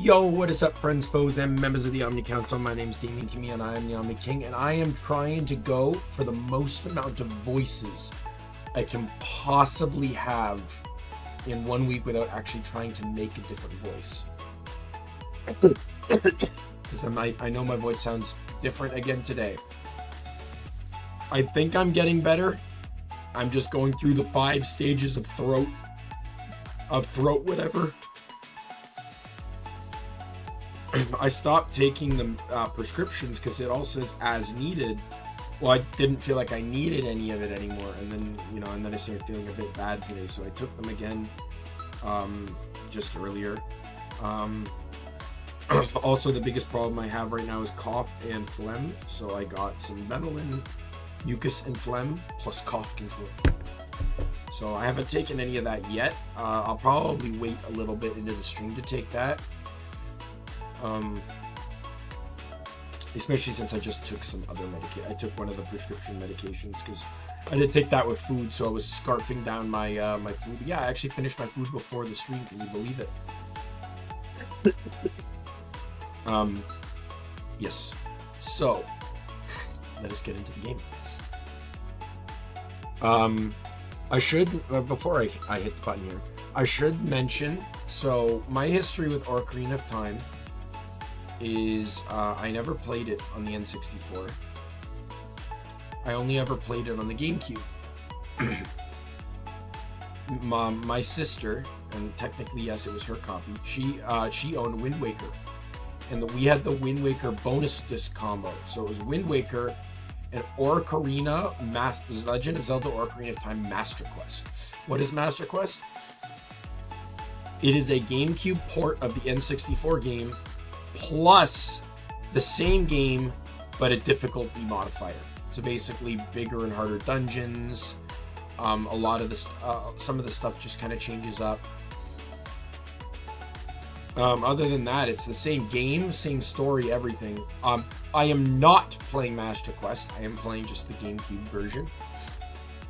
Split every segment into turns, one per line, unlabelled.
Yo, what is up, friends, foes, and members of the Omni Council? My name is Daimien Kamiya and I'm the Omni King, and I am trying to go for the most amount of voices I can possibly have in 1 week without actually trying to make a different voice. Because I know my voice sounds different again today. I think I'm getting better. I'm just going through the 5 stages of throat whatever. I stopped taking the prescriptions because it all says as needed. Well, I didn't feel like I needed any of it anymore, and then I started feeling a bit bad today, so I took them again just earlier. Also, the biggest problem I have right now is cough and phlegm, so I got some Benylin, mucus and phlegm plus cough control. So I haven't taken any of that yet. I'll probably wait a little bit into the stream to take that. Especially since I just took some other medication. I took one of the prescription medications because I did take that with food, so I was scarfing down my my food. Yeah, I actually finished my food before the stream. Can you believe it? Yes. So let us get into the game. I should before I hit the button here, I should mention. So my history with Ocarina of Time is I never played it on the N64. I only ever played it on the GameCube. My sister, and technically yes, it was her copy. She owned Wind Waker, and we had the Wind Waker bonus disc combo. So it was Wind Waker and Ocarina, Legend of Zelda: Ocarina of Time Master Quest. What is Master Quest? It is a GameCube port of the N64 game, plus the same game but a difficulty modifier. So basically bigger and harder dungeons. A lot of this some of the stuff just kind of changes up. Other than that, it's the same game, same story, everything. I am not playing Master Quest. I am playing just the GameCube version.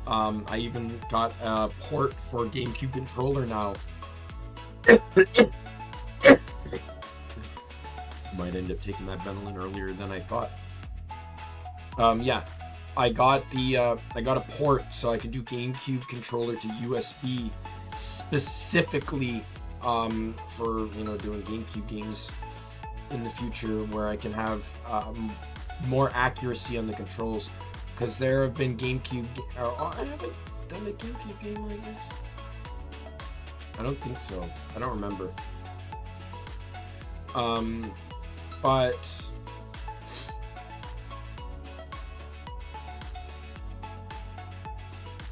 I even got a port for GameCube controller now. Might end up taking that Benylin earlier than I thought. Yeah, I got a port so I can do GameCube controller to USB specifically for doing GameCube games in the future, where I can have more accuracy on the controls, because there have been GameCube. I haven't done a GameCube game like this. I don't think so. I don't remember. But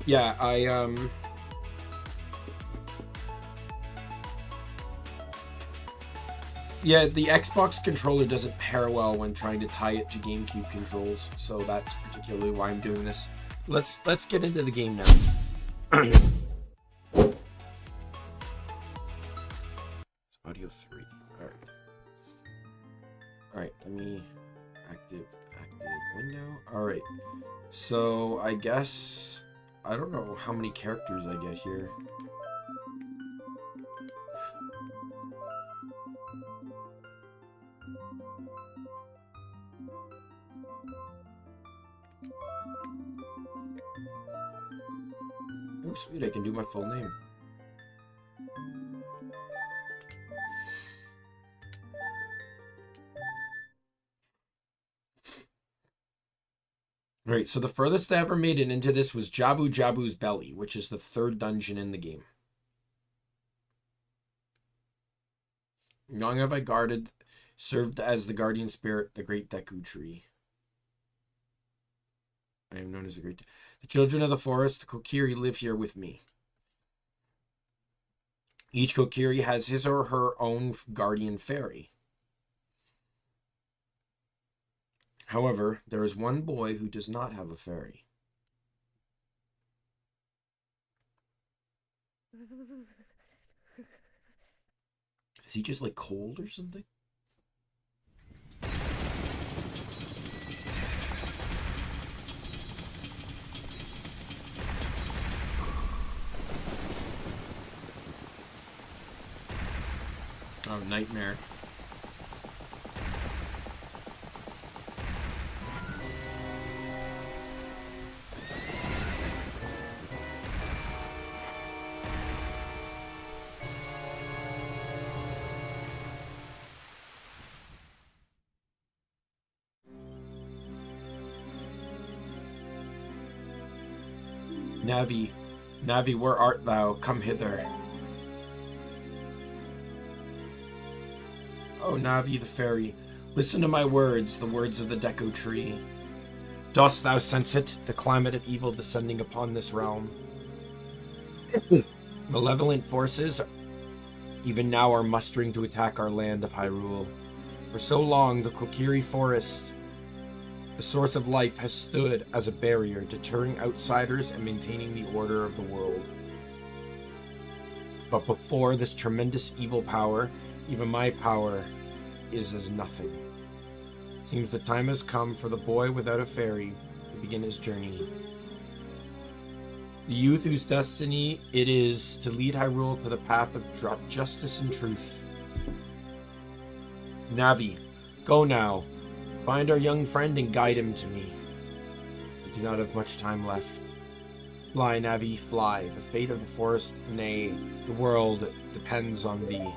yeah, yeah, the Xbox controller doesn't pair well when trying to tie it to GameCube controls, so that's particularly why I'm doing this. Let's get into the game now. Audio 3. Alright, let me active window. Alright, so I guess I don't know how many characters I get here. Oh sweet, I can do my full name. Right, so the furthest I ever made it into this was Jabu Jabu's belly, which is the 3rd dungeon in the game. Long have I served as the guardian spirit, the great Deku tree. I am known as the children of the forest, the Kokiri, live here with me. Each Kokiri has his or her own guardian fairy. However, there is one boy who does not have a fairy. Is he just like cold or something? Oh, nightmare. Navi, Navi, where art thou? Come hither. Oh, Navi the fairy, listen to my words, the words of the Deku Tree. Dost thou sense it, the climate of evil descending upon this realm? Malevolent forces even now are mustering to attack our land of Hyrule. For so long, the Kokiri Forest, the source of life, has stood as a barrier, deterring outsiders and maintaining the order of the world. But before this tremendous evil power, even my power is as nothing. It seems the time has come for the boy without a fairy to begin his journey. The youth whose destiny it is to lead Hyrule to the path of justice and truth. Navi, go now. Find our young friend and guide him to me. We do not have much time left. Fly, Navi, fly. The fate of the forest, nay, the world, depends on thee.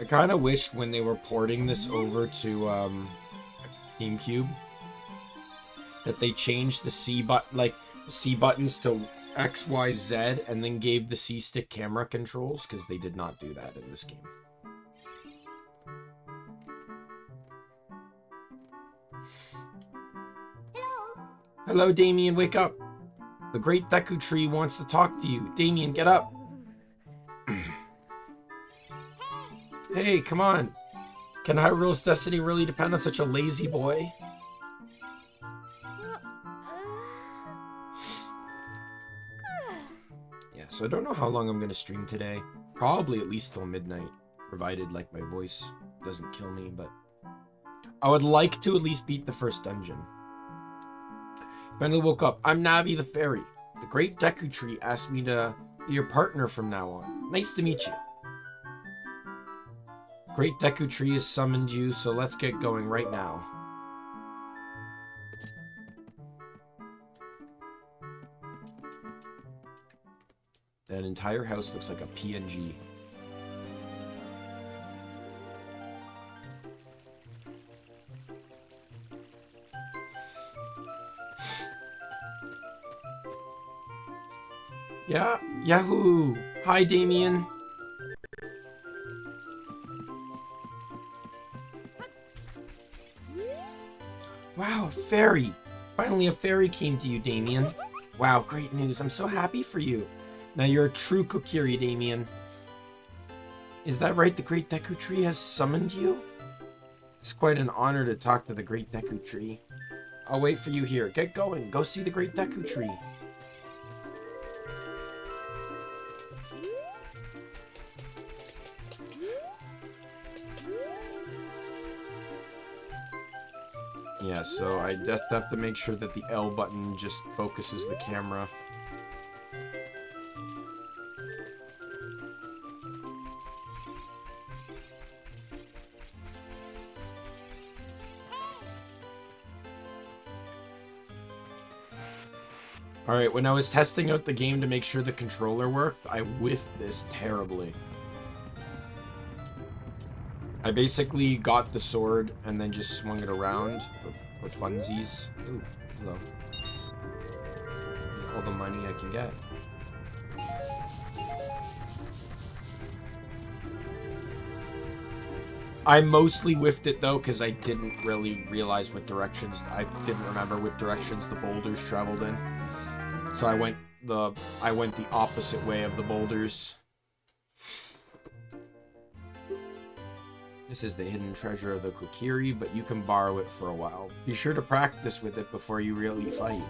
I kind of wish when they were porting this over to GameCube that they changed the C buttons to X, Y, Z, and then gave the C stick camera controls, because they did not do that in this game. Hello, Daimien, wake up. The great Deku Tree wants to talk to you. Daimien, get up. Hey, come on. Can Hyrule's destiny really depend on such a lazy boy? Yeah, so I don't know how long I'm going to stream today. Probably at least till midnight, provided like my voice doesn't kill me, but I would like to at least beat the first dungeon. Finally woke up. I'm Navi the fairy. The great Deku Tree asked me to be your partner from now on. Nice to meet you. Great Deku Tree has summoned you, so let's get going right now. That entire house looks like a PNG. Yeah, Yahoo! Hi, Daimien. Wow, a fairy! Finally a fairy came to you, Daimien. Wow, great news. I'm so happy for you. Now you're a true Kokiri, Daimien. Is that right? The great Deku Tree has summoned you? It's quite an honor to talk to the great Deku Tree. I'll wait for you here. Get going. Go see the great Deku Tree. Yeah, so I just have to make sure that the L button just focuses the camera. Alright, when I was testing out the game to make sure the controller worked, I whiffed this terribly. I basically got the sword and then just swung it around for funsies. Ooh, hello. All the money I can get. I mostly whiffed it though, because I didn't really realize what directions, I didn't remember what directions the boulders traveled in. So I went the opposite way of the boulders. This is the hidden treasure of the Kokiri, but you can borrow it for a while. Be sure to practice with it before you really fight.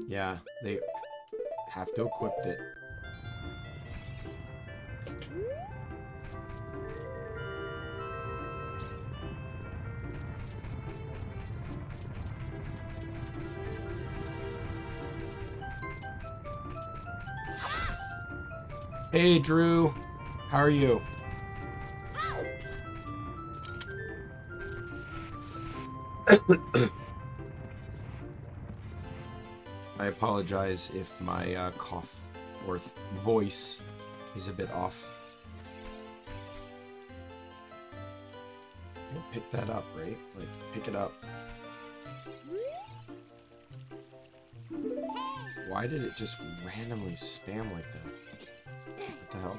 Yeah, they have to equip it. Hey, Drew. How are you? I apologize if my cough or voice is a bit off. You'll pick that up, right? Like, pick it up. Why did it just randomly spam like that? What the hell?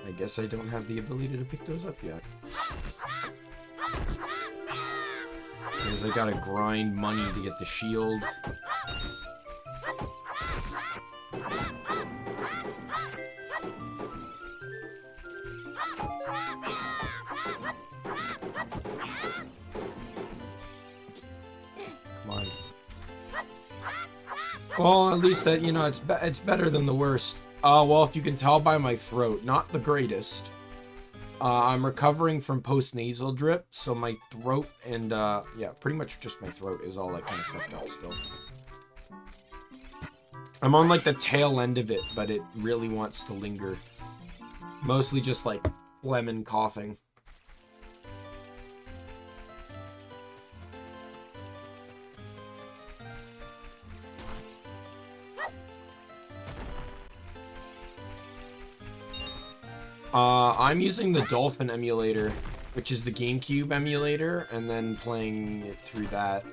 I guess I don't have the ability to pick those up yet. Because I gotta grind money to get the shield. Come on. Well, at least that, you know, it's better than the worst. Well, if you can tell by my throat, not the greatest. I'm recovering from post-nasal drip, so my throat and, yeah, pretty much just my throat is all, like, kind of fucked up still. I'm on, like, the tail end of it, but it really wants to linger. Mostly just, like, phlegm and coughing. I'm using the Dolphin emulator, which is the GameCube emulator, and then playing it through that.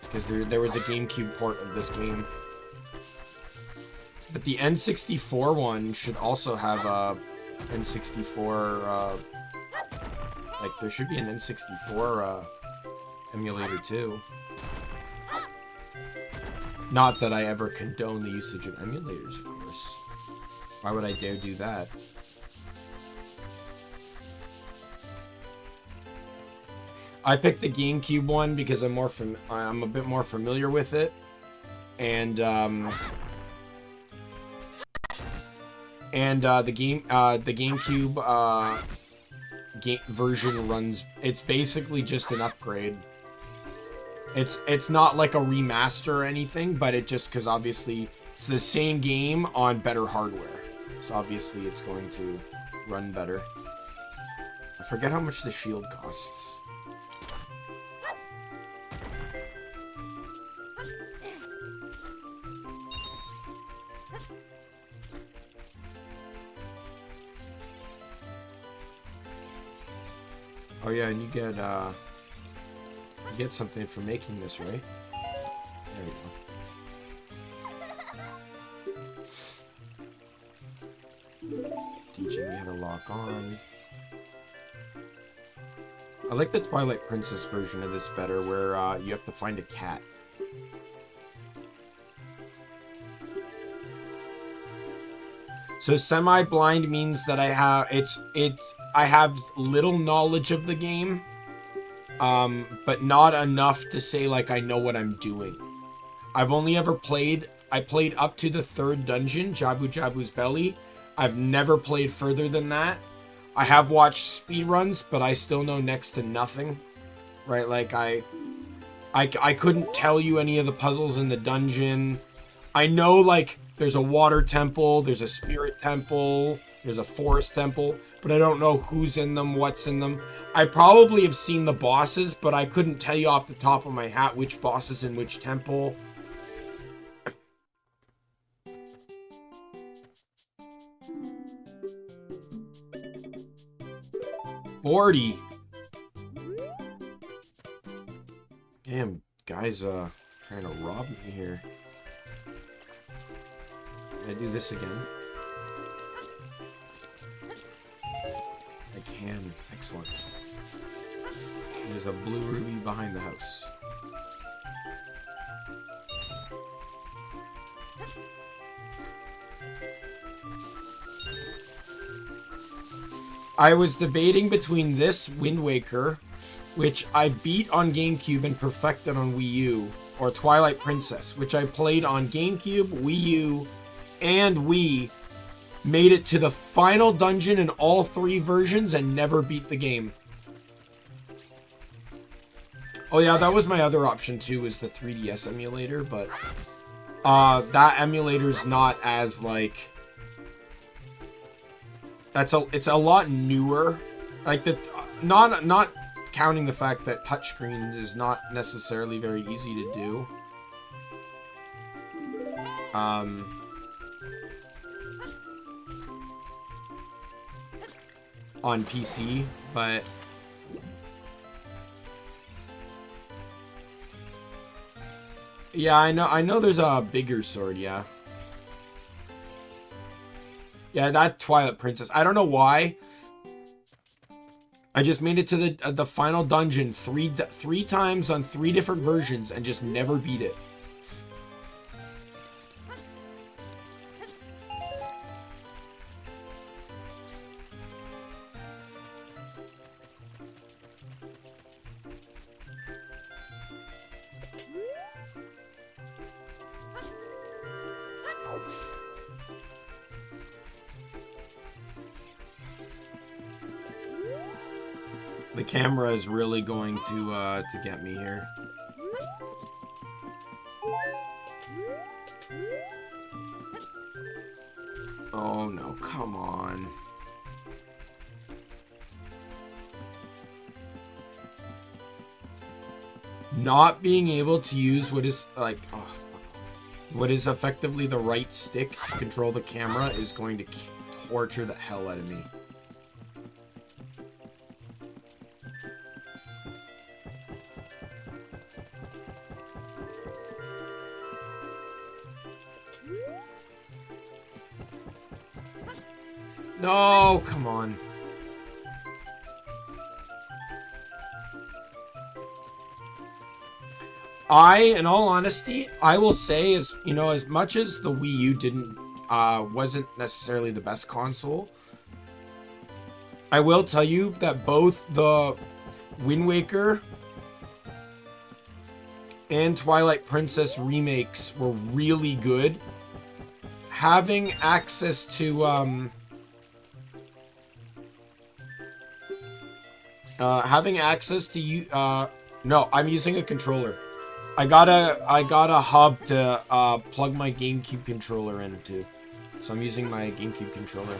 Because there was a GameCube port of this game. But the N64 one should also have a N64, like, there should be an N64, emulator too. Not that I ever condone the usage of emulators, of course. Why would I dare do that? I picked the GameCube one because I'm a bit more familiar with it, and the GameCube version runs. It's basically just an upgrade. It's not like a remaster or anything, but it just because obviously it's the same game on better hardware, so obviously it's going to run better. I forget how much the shield costs. Oh yeah, and you get something for making this, right? There we go. Teaching me how to lock on. I like the Twilight Princess version of this better, where you have to find a cat. So semi-blind means that I have little knowledge of the game, but not enough to say like I know what I'm doing. I've only ever played up to the 3rd dungeon, Jabu Jabu's Belly. I've never played further than that. I have watched speedruns, but I still know next to nothing. Right, like I couldn't tell you any of the puzzles in the dungeon. I know, like, there's a water temple, there's a spirit temple, there's a forest temple, but I don't know who's in them, what's in them. I probably have seen the bosses, but I couldn't tell you off the top of my hat which boss is in which temple. $40. Damn, guys, trying to rob me here. Can I do this again? I can. Excellent. There's a blue ruby behind the house. I was debating between this Wind Waker, which I beat on GameCube and perfected on Wii U, or Twilight Princess, which I played on GameCube, Wii U, and Wii, made it to the final dungeon in all 3 versions, and never beat the game. Oh yeah, that was my other option too, was the 3DS emulator, but that emulator's not as like, it's a lot newer. Like not counting the fact that touchscreen is not necessarily very easy to do. On PC, but yeah, I know there's a bigger sword, yeah. Yeah, that Twilight Princess. I don't know why. I just made it to the final dungeon three times on 3 different versions and just never beat it. The camera is really going to get me here. Oh no, come on. Not being able to use what is like, what is effectively the right stick to control the camera is going to torture the hell out of me. No, come on. In all honesty, I will say, as you know, as much as the Wii U wasn't necessarily the best console, I will tell you that both the Wind Waker and Twilight Princess remakes were really good. Having access to you. No, I'm using a controller. I got a hub to plug my GameCube controller into, so I'm using my GameCube controller.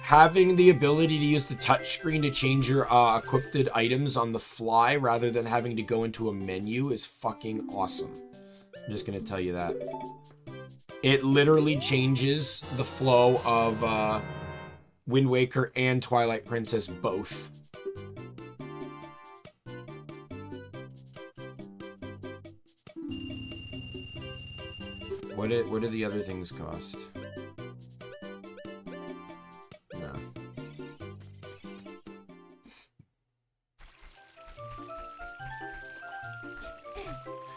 Having the ability to use the touchscreen to change your equipped items on the fly rather than having to go into a menu is fucking awesome. I'm just gonna tell you that. It literally changes the flow of Wind Waker and Twilight Princess both. What do the other things cost? No.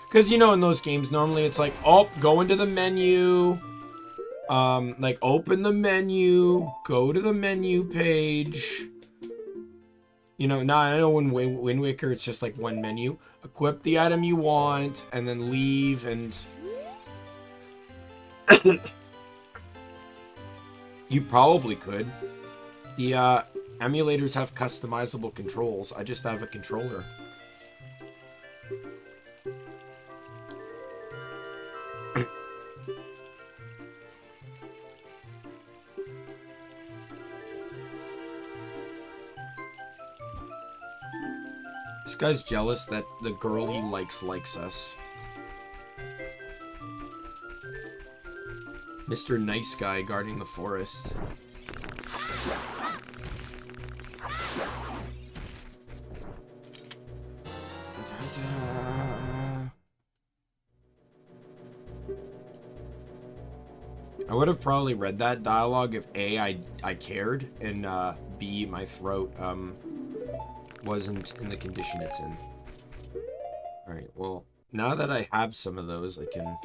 Because, you know, in those games, normally it's like, oh, go into the menu, like, open the menu, go to the menu page. You know, now I know in Wind Waker, it's just like one menu. Equip the item you want, and then leave, and... You probably could. The emulators have customizable controls. I just have a controller. This guy's jealous that the girl he likes us. Mr. Nice Guy guarding the forest. I would have probably read that dialogue if A, I cared, and B, my throat wasn't in the condition it's in. Alright, well, now that I have some of those, I can...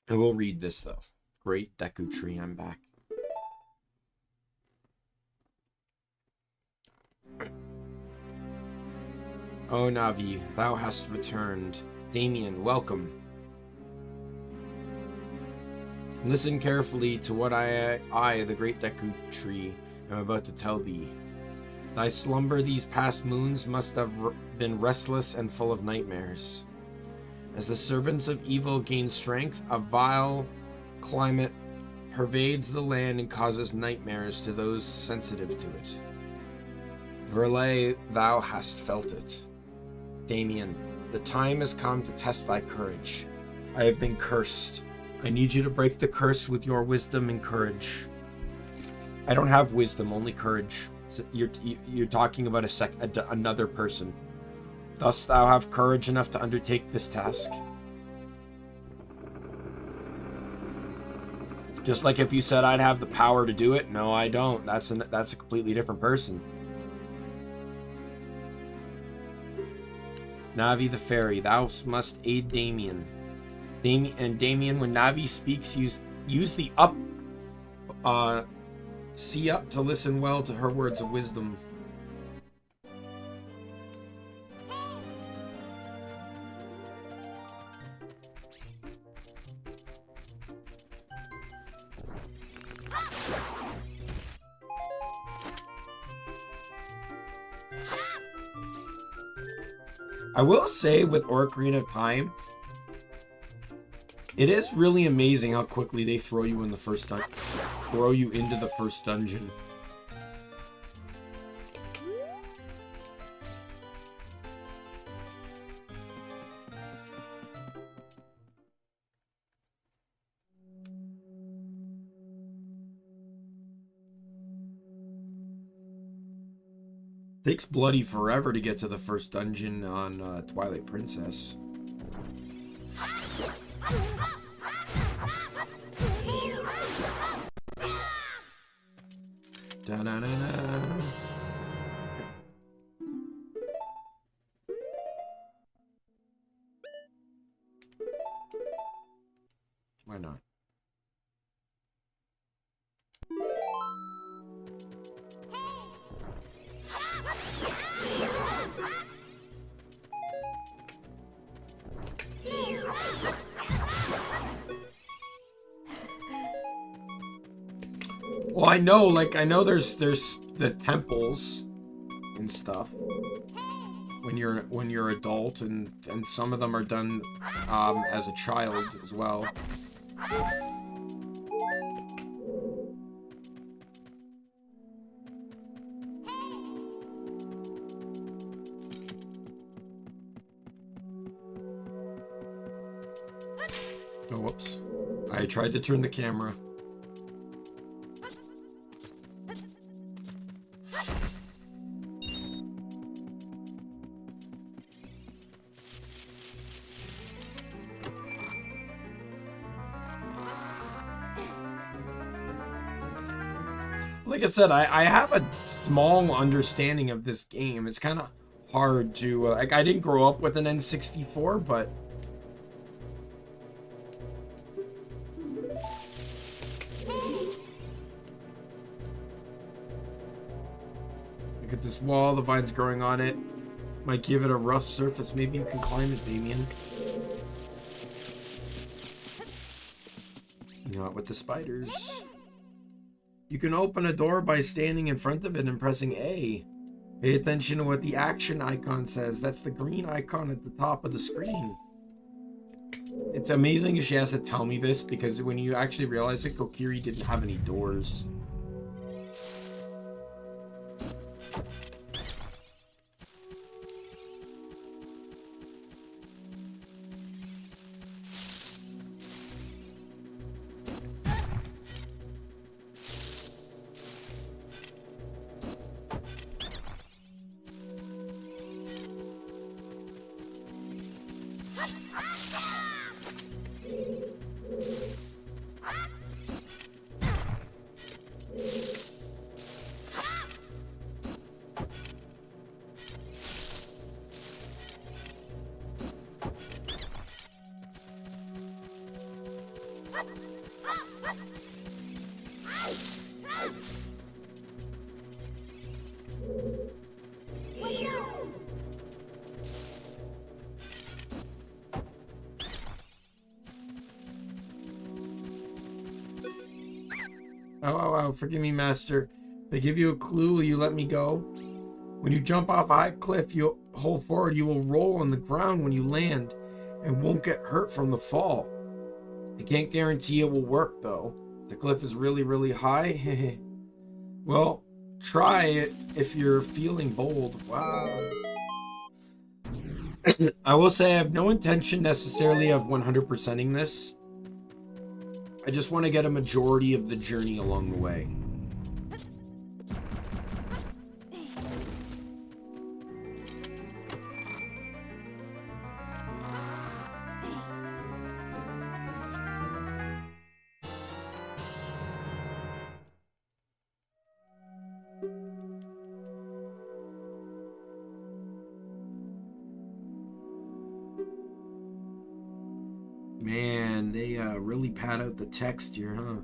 I will read this, though. Great Deku Tree, I'm back. Oh, Navi, thou hast returned. Daimien, welcome. Listen carefully to what I, the great Deku Tree, am about to tell thee. Thy slumber these past moons must have been restless and full of nightmares. As the servants of evil gain strength, a vile climate pervades the land and causes nightmares to those sensitive to it. Verlay, thou hast felt it. Daimien, the time has come to test thy courage. I have been cursed. I need you to break the curse with your wisdom and courage. I don't have wisdom, only courage. So you're talking about another person. Thus thou have courage enough to undertake this task. Just like if you said I'd have the power to do it, no, I don't. That's a completely different person. Navi the fairy, thou must aid Daimien. Daimien, when Navi speaks, use the up, see up to listen well to her words of wisdom. I will say with Ocarina of Time, it is really amazing how quickly they throw you in the first throw you into the first dungeon. Takes bloody forever to get to the first dungeon on Twilight Princess. Da-na-na-na. Why not? Well, I know there's the temples and stuff when you're adult, and some of them are done as a child as well. Oh, whoops. I tried to turn the camera. Like I said, I have a small understanding of this game. It's kind of hard to... like, I didn't grow up with an N64, but... Look at this wall, the vines growing on it. Might give it a rough surface. Maybe you can climb it, Daimien. Not with the spiders. You can open a door by standing in front of it and pressing A. Pay attention to what the action icon says. That's the green icon at the top of the screen. It's amazing she has to tell me this, because when you actually realize it, Kokiri didn't have any doors. Oh, forgive me, master. If I give you a clue, will you let me go? When you jump off a high cliff, you hold forward, you will roll on the ground when you land and won't get hurt from the fall. I can't guarantee it will work, though. The cliff is really, really high. Well, try it if you're feeling bold. Wow. I will say I have no intention necessarily of 100%ing this. I just want to get a majority of the journey along the way. Man, they really pad out the text here, huh?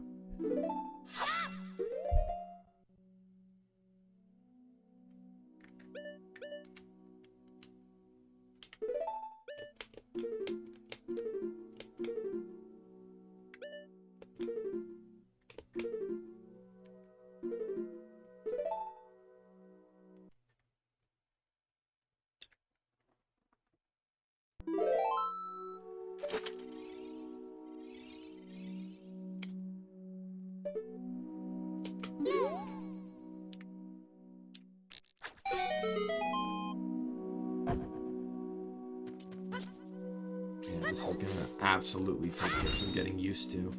This is gonna absolutely take some getting used to.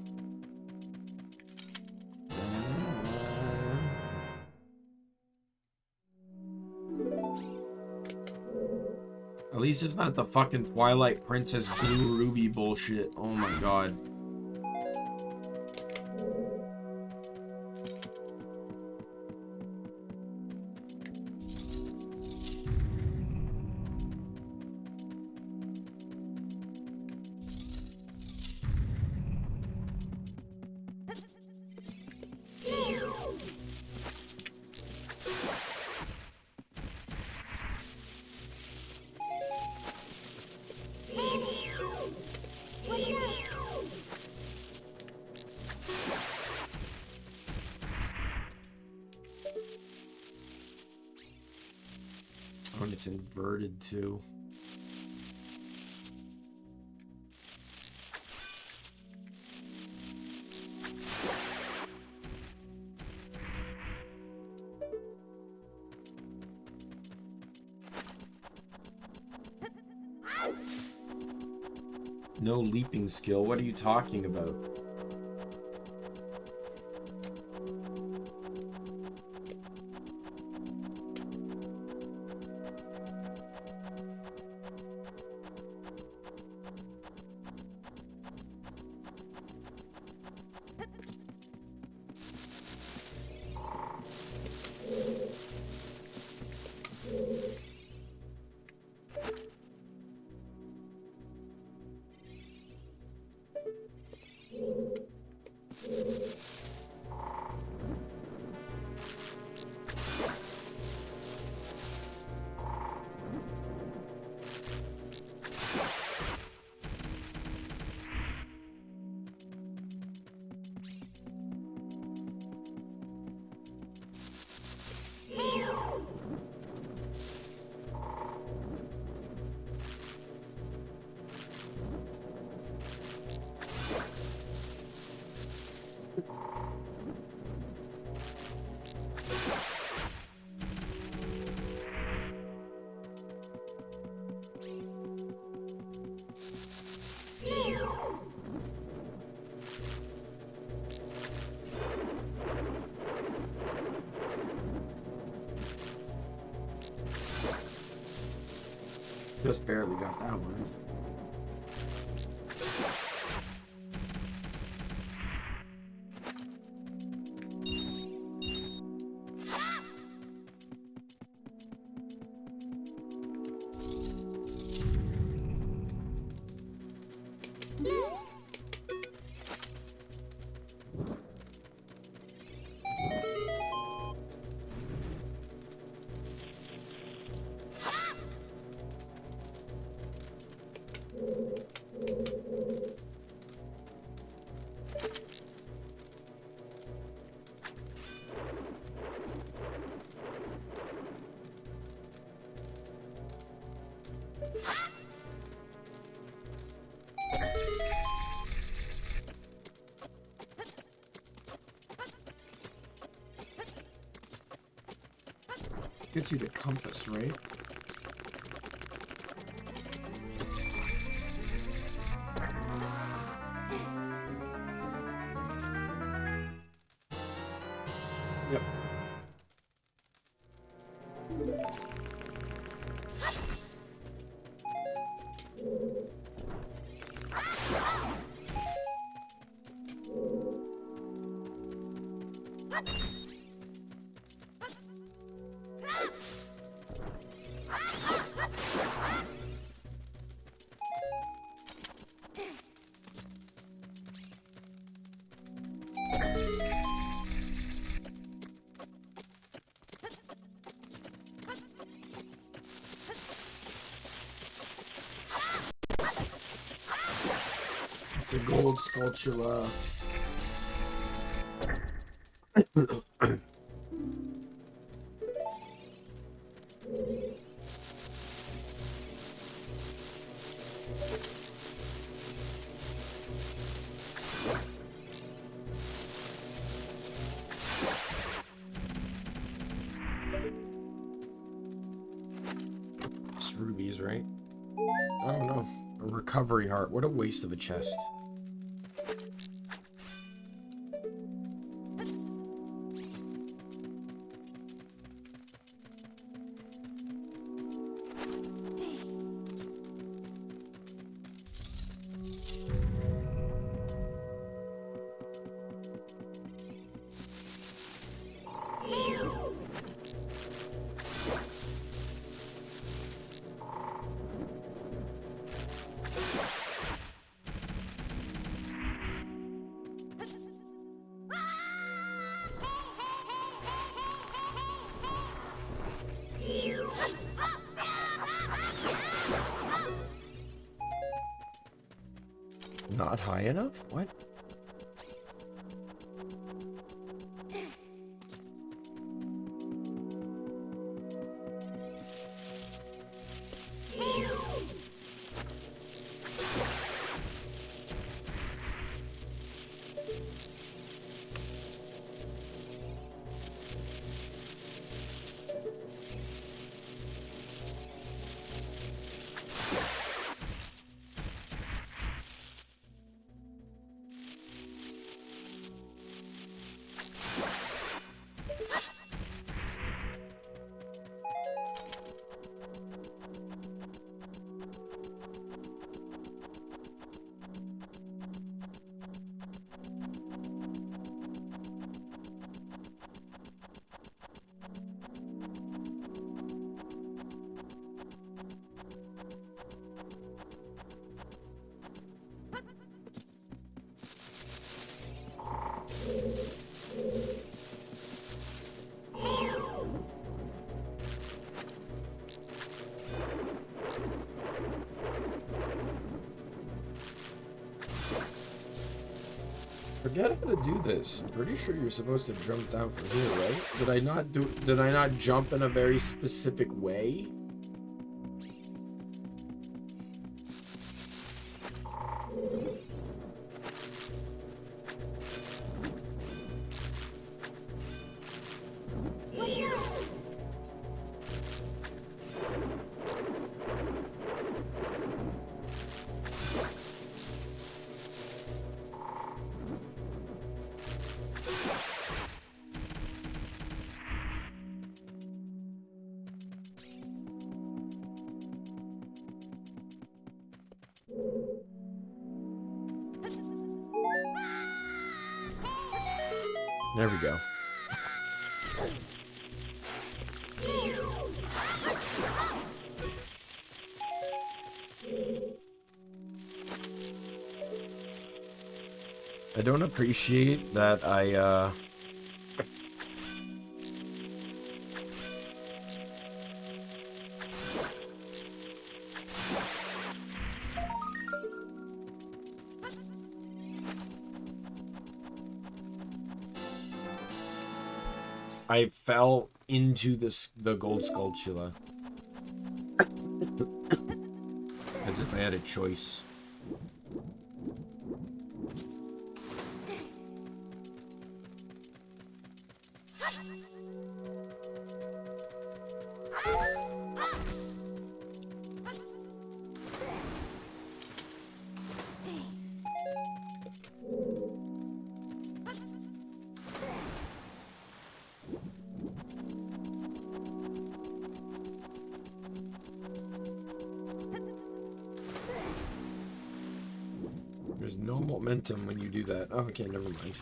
At least it's not the fucking Twilight Princess Blue Ruby bullshit. Oh my god. Oh, and it's inverted too. No leaping skill. What are you talking about? Just barely got that one. Gets you the compass, right? Yep. It's a gold sculpture. It's rubies, right? Oh no, a recovery heart. What a waste of a chest. Not high enough? What? Forget how to do this. I'm pretty sure you're supposed to jump down from here, right? Did I not jump in a very specific way? There we go. I don't appreciate that I fell into the gold sculptula. As if I had a choice. There's no momentum when you do that. Oh, okay, never mind.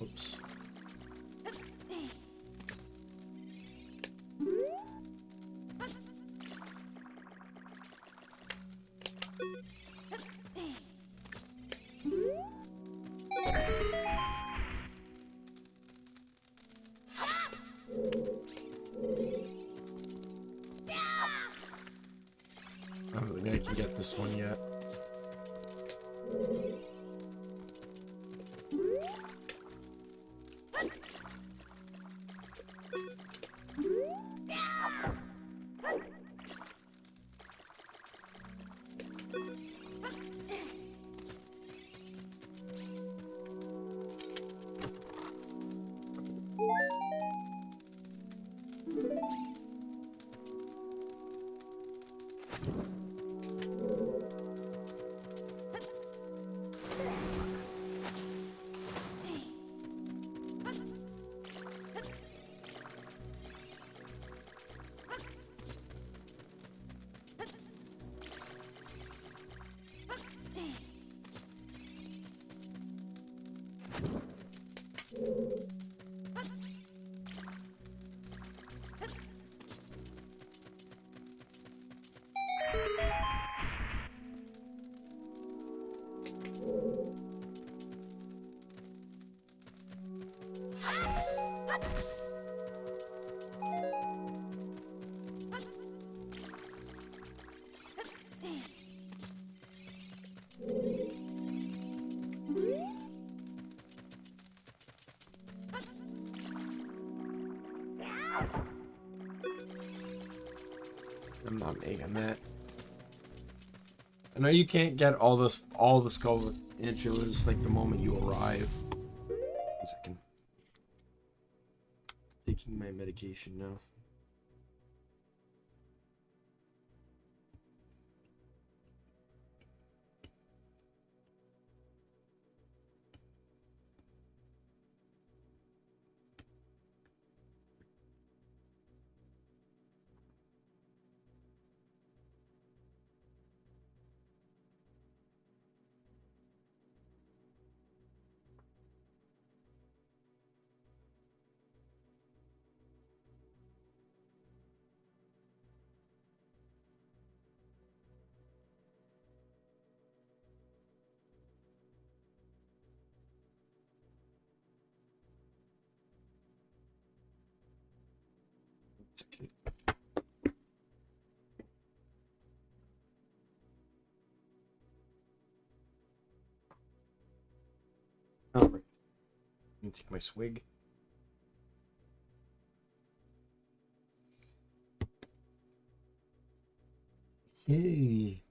Oops. I don't think I can get this one yet. I'm not making that. I know you can't get all the skull inches like the moment you arrive. 1 second. Taking my medication now. All right. Let me take my swig. Hey.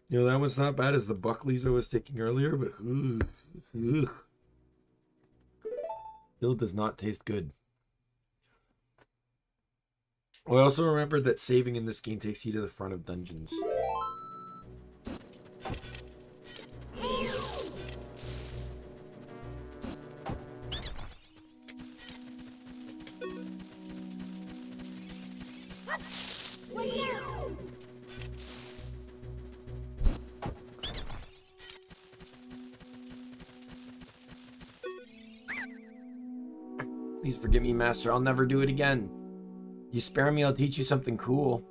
You know, that was not bad as the Buckleys I was taking earlier, but still does not taste good. I also remembered that saving in this game takes you to the front of dungeons. Please forgive me, Master. I'll never do it again. You spare me, I'll teach you something cool.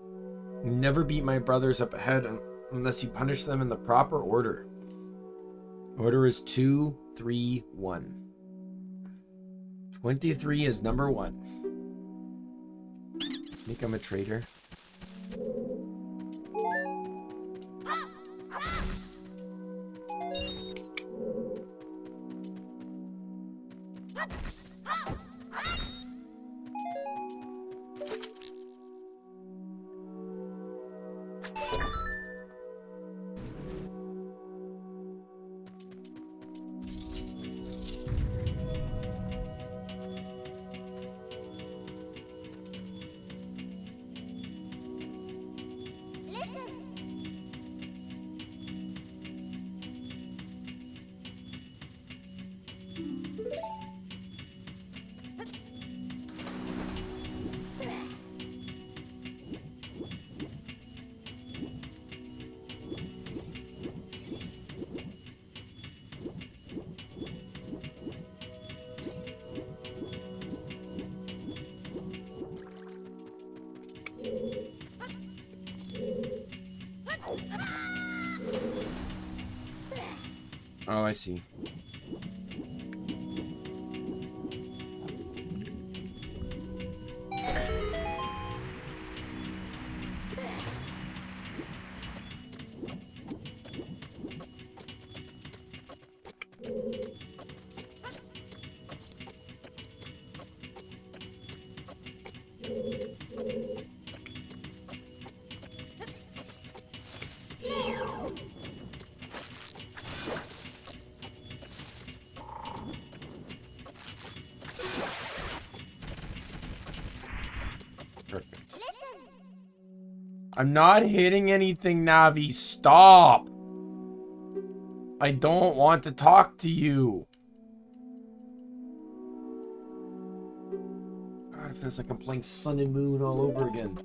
You never beat my brothers up ahead unless you punish them in the proper order. Order is 2, 3, 1. 23 is number 1. I think I'm a traitor. Oh, I see. Perfect. I'm not hitting anything, Navi. Stop! I don't want to talk to you. God, it feels like I'm playing Sun and Moon all over again.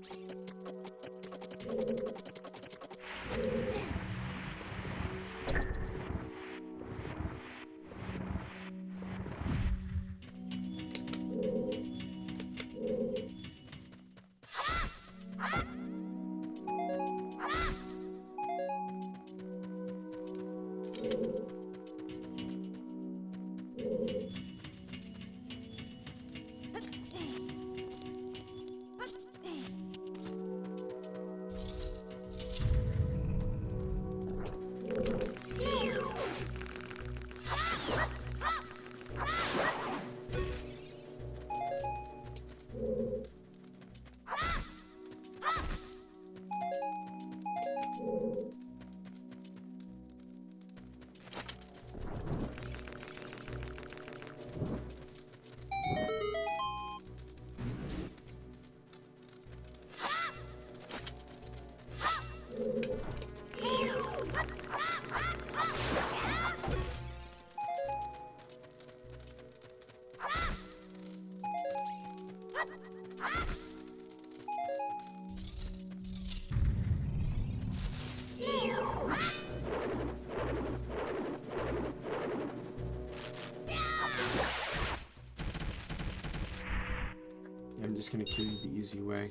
I'm just gonna kill you the easy way.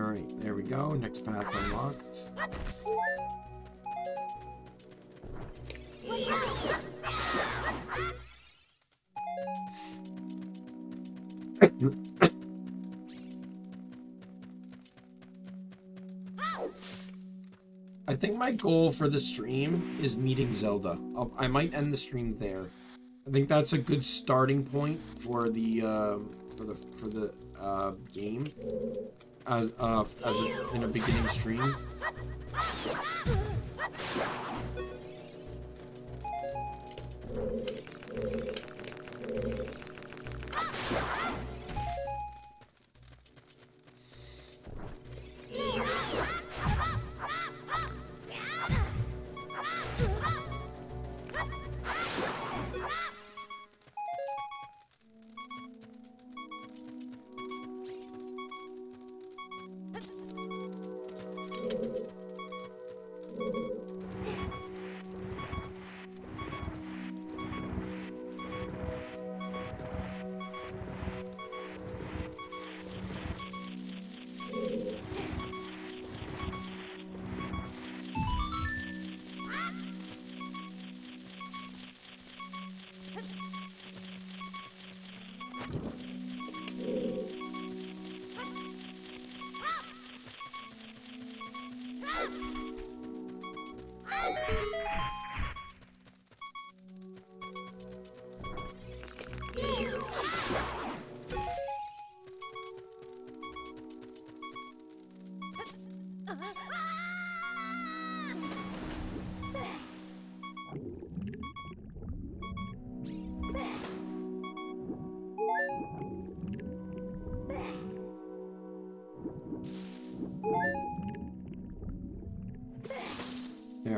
Alright, there we go. Next path unlocked. I think my goal for the stream is meeting Zelda. I might end the stream there. I think that's a good starting point for the game in a beginning stream.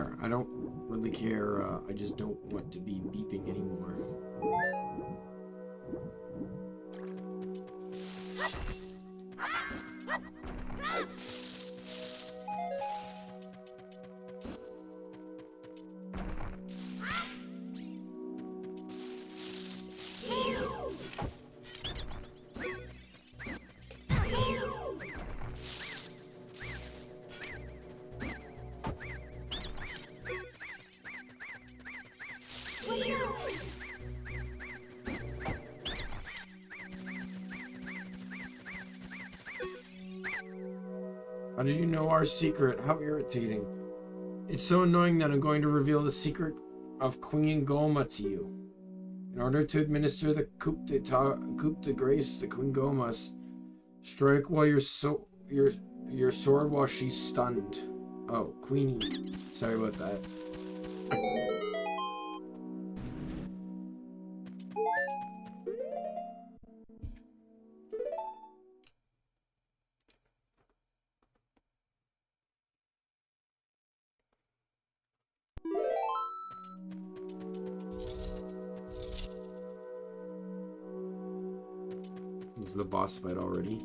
care. I don't really care. I just don't want to be beeping anymore. How did you know our secret? How irritating. It's so annoying that I'm going to reveal the secret of Queen Goma to you. In order to administer the coup de grace, the Queen Goma must strike while your sword while she's stunned. Oh, Queenie. Sorry about that. This is the boss fight already.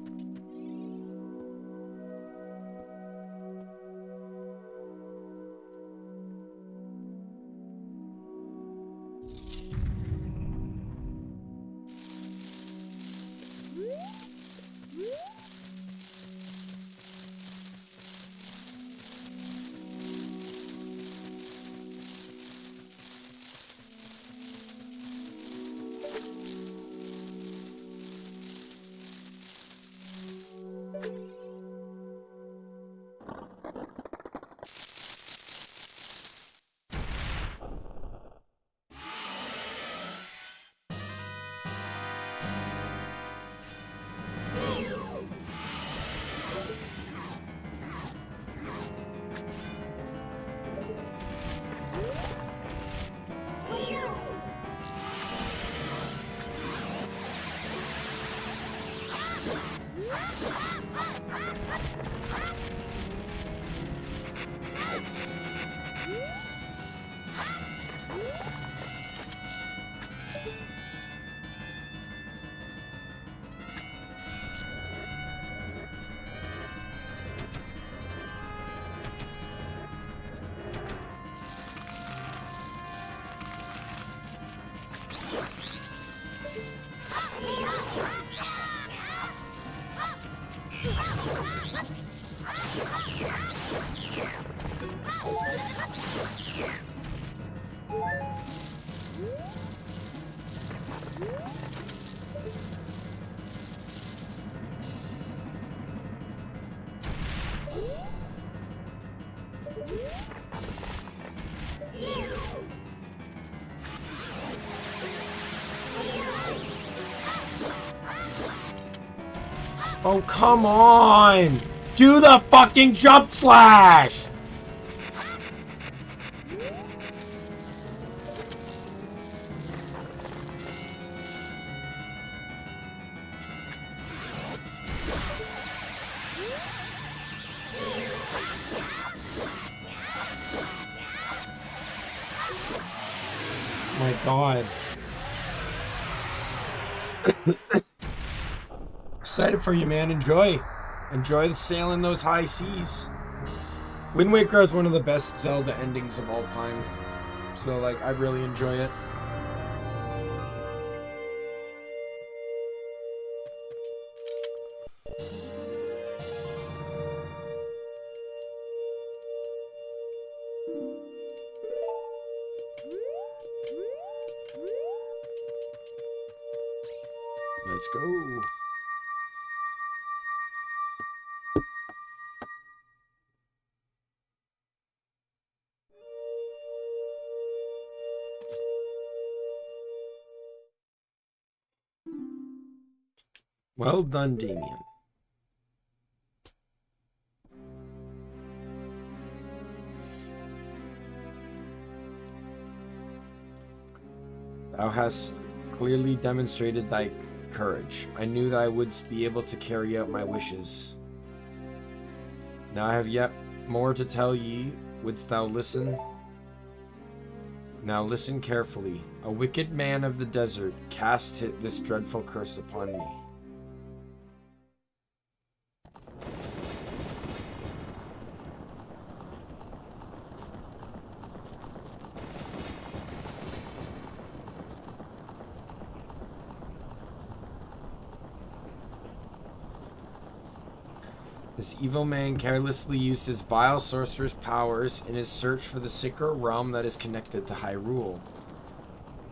Oh, come on! Do the fucking jump slash! My God. Excited for you, man. Enjoy the sailing those high seas. Wind Waker is one of the best Zelda endings of all time. So, like, I really enjoy it. Let's go. Well done, Daimien. Thou hast clearly demonstrated thy courage. I knew that I would be able to carry out my wishes. Now I have yet more to tell ye. Wouldst thou listen? Now listen carefully. A wicked man of the desert cast this dreadful curse upon me. This evil man carelessly used his vile sorcerer's powers in his search for the sacred realm that is connected to Hyrule.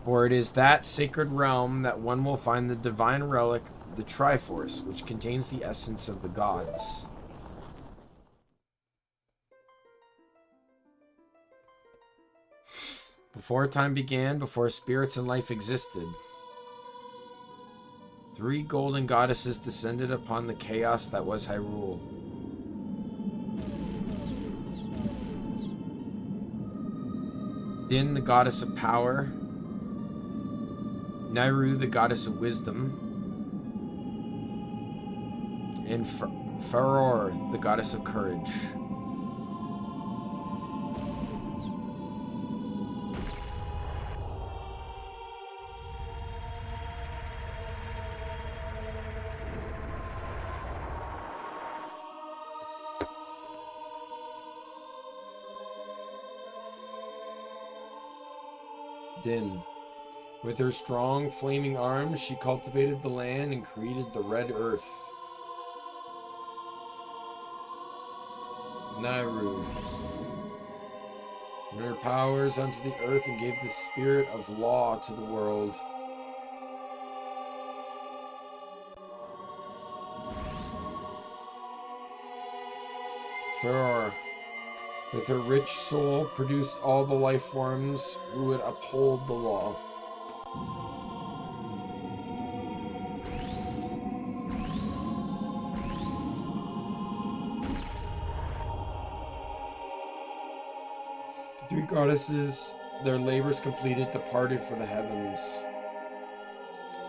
For it is that sacred realm that one will find the divine relic, the Triforce, which contains the essence of the gods. Before time began, before spirits and life existed, 3 golden goddesses descended upon the chaos that was Hyrule. Din, the goddess of power, Nairu, the goddess of wisdom, and Faror, the goddess of courage. Din. With her strong, flaming arms, she cultivated the land and created the Red Earth. Nairu. And her powers unto the earth and gave the spirit of law to the world. Faror. With her rich soul, produced all the life forms who would uphold the law. The 3 goddesses, their labors completed, departed for the heavens.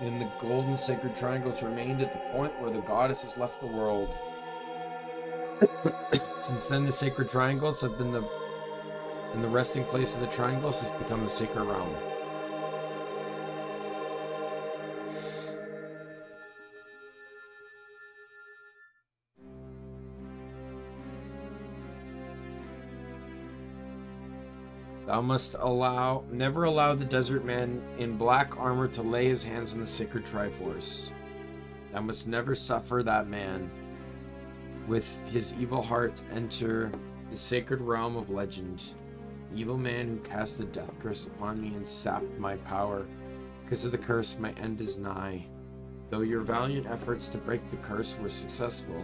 And the golden sacred triangles remained at the point where the goddesses left the world. Since then, the sacred triangles have been and the resting place of the triangles has become the sacred realm. Thou must never allow the desert man in black armor to lay his hands on the sacred Triforce. Thou must never suffer that man with his evil heart enter the sacred realm of legend. The evil man who cast the death curse upon me and sapped my power. Because of the curse, my end is nigh. Though your valiant efforts to break the curse were successful,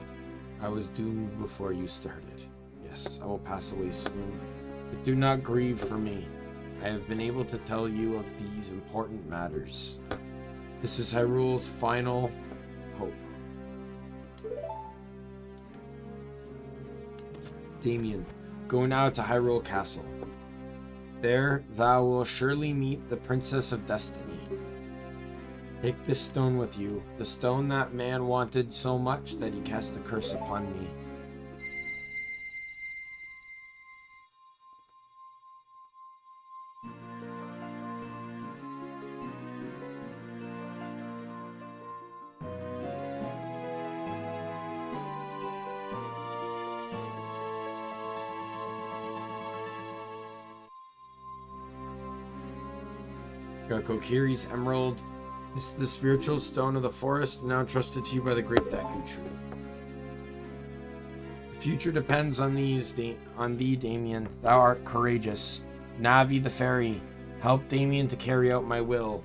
I was doomed before you started. Yes, I will pass away soon, but do not grieve for me. I have been able to tell you of these important matters. This is Hyrule's final hope. Daimien, go now to Hyrule Castle. There thou wilt surely meet the Princess of Destiny. Take this stone with you, the stone that man wanted so much that he cast the curse upon me. Kokiri's emerald. This is the spiritual stone of the forest, now entrusted to you by the great Deku Tree. The future depends on thee, Daimien. Thou art courageous. Navi the fairy, help Daimien to carry out my will.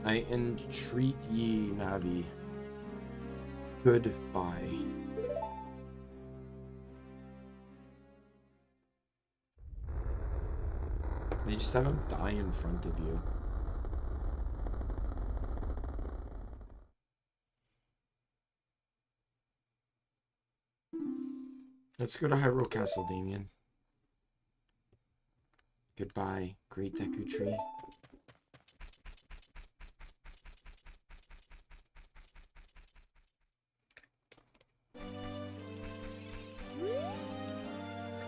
I entreat ye, Navi. Goodbye. They just have him die in front of you. Let's go to Hyrule Castle, Daimien. Goodbye, great Deku Tree.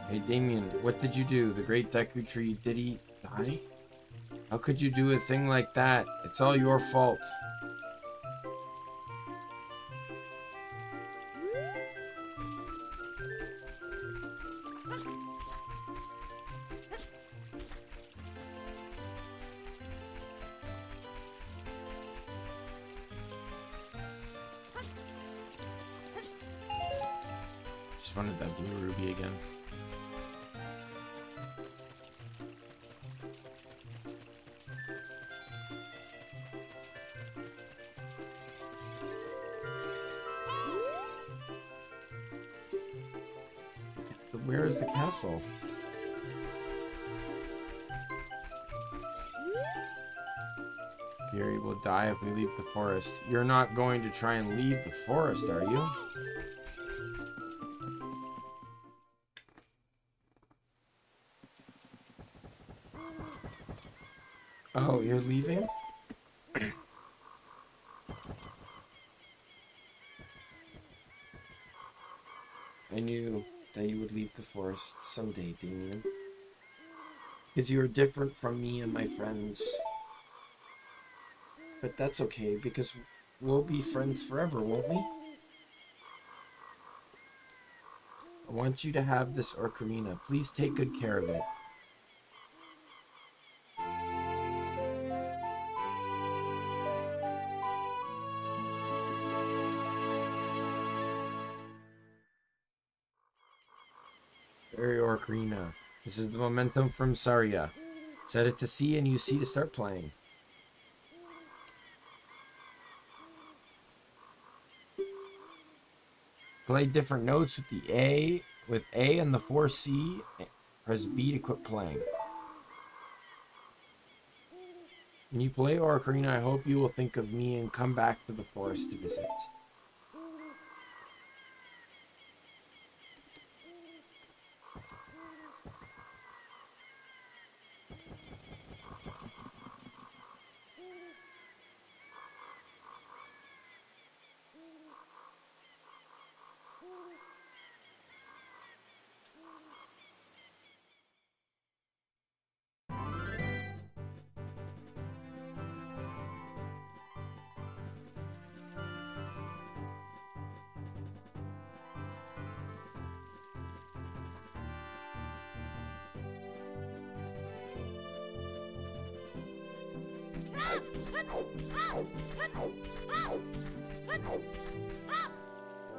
Hey Damien, what did you do? The great Deku Tree, did he die? How could you do a thing like that? It's all your fault. Just wanted that blue ruby again. Where is the castle? Gary will die if we leave the forest. You're not going to try and leave the forest, are you? Oh, you're leaving? I knew that you would leave the forest someday, Damien. Because you are different from me and my friends. But that's okay, because we'll be friends forever, won't we? I want you to have this Ocarina. Please take good care of it. Very Ocarina. This is the momentum from Saria. Set it to C and use C to start playing. Play different notes with the A, with A and the 4C. Press B to quit playing. When you play Ocarina, I hope you will think of me and come back to the forest to visit.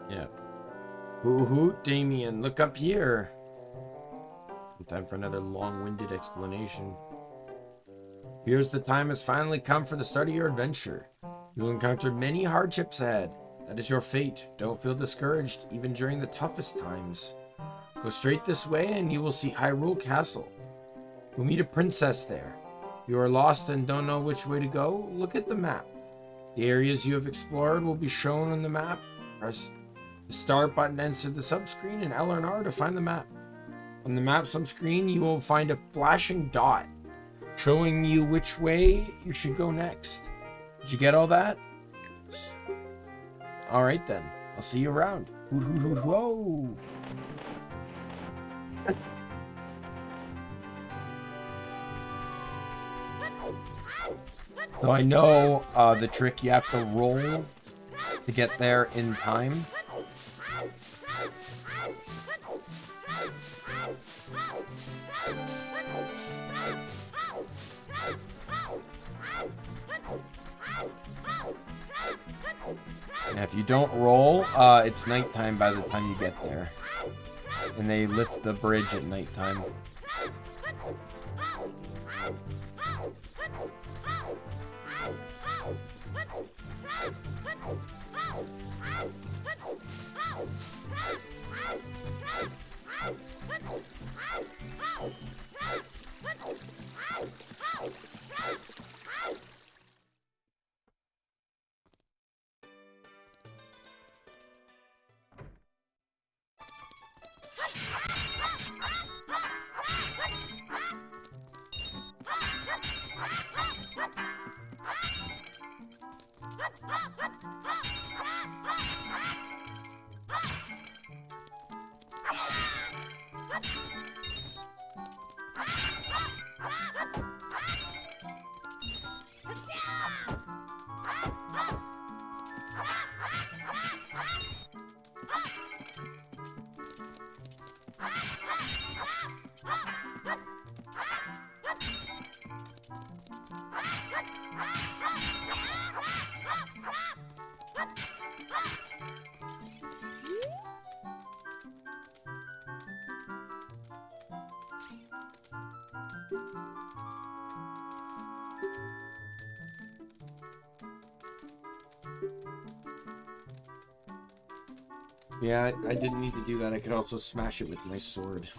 Yeah. Hoo hoot, Damien, look up here. Time for another long-winded explanation. Here's the time has finally come for the start of your adventure. You'll encounter many hardships ahead. That is your fate. Don't feel discouraged, even during the toughest times. Go straight this way and you will see Hyrule Castle. You'll meet a princess there. If you are lost and don't know which way to go, look at the map. The areas you have explored will be shown on the map. Press the start button, enter the subscreen, and L and R to find the map. On the map subscreen, you will find a flashing dot showing you which way you should go next. Did you get all that? Alright then. I'll see you around. Hoot hoot hoot whoa! So I know the trick, you have to roll to get there in time. And if you don't roll, it's nighttime by the time you get there. And they lift the bridge at nighttime. Yeah, I didn't need to do that. I could also smash it with my sword.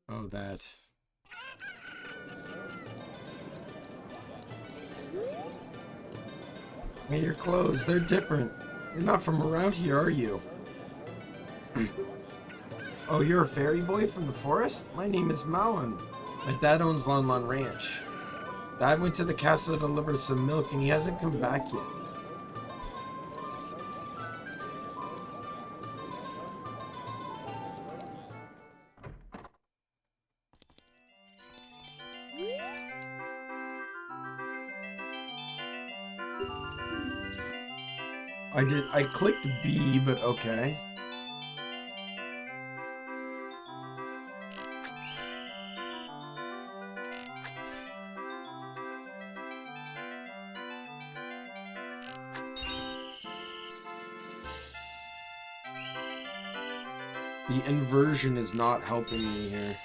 Oh, that. Hey, your clothes, they're different. You're not from around here, are you? Oh, you're a fairy boy from the forest? My name is Malin. My dad owns Lon Lon Ranch. Dad went to the castle to deliver some milk and he hasn't come back yet. I clicked B, but okay. The inversion is not helping me here.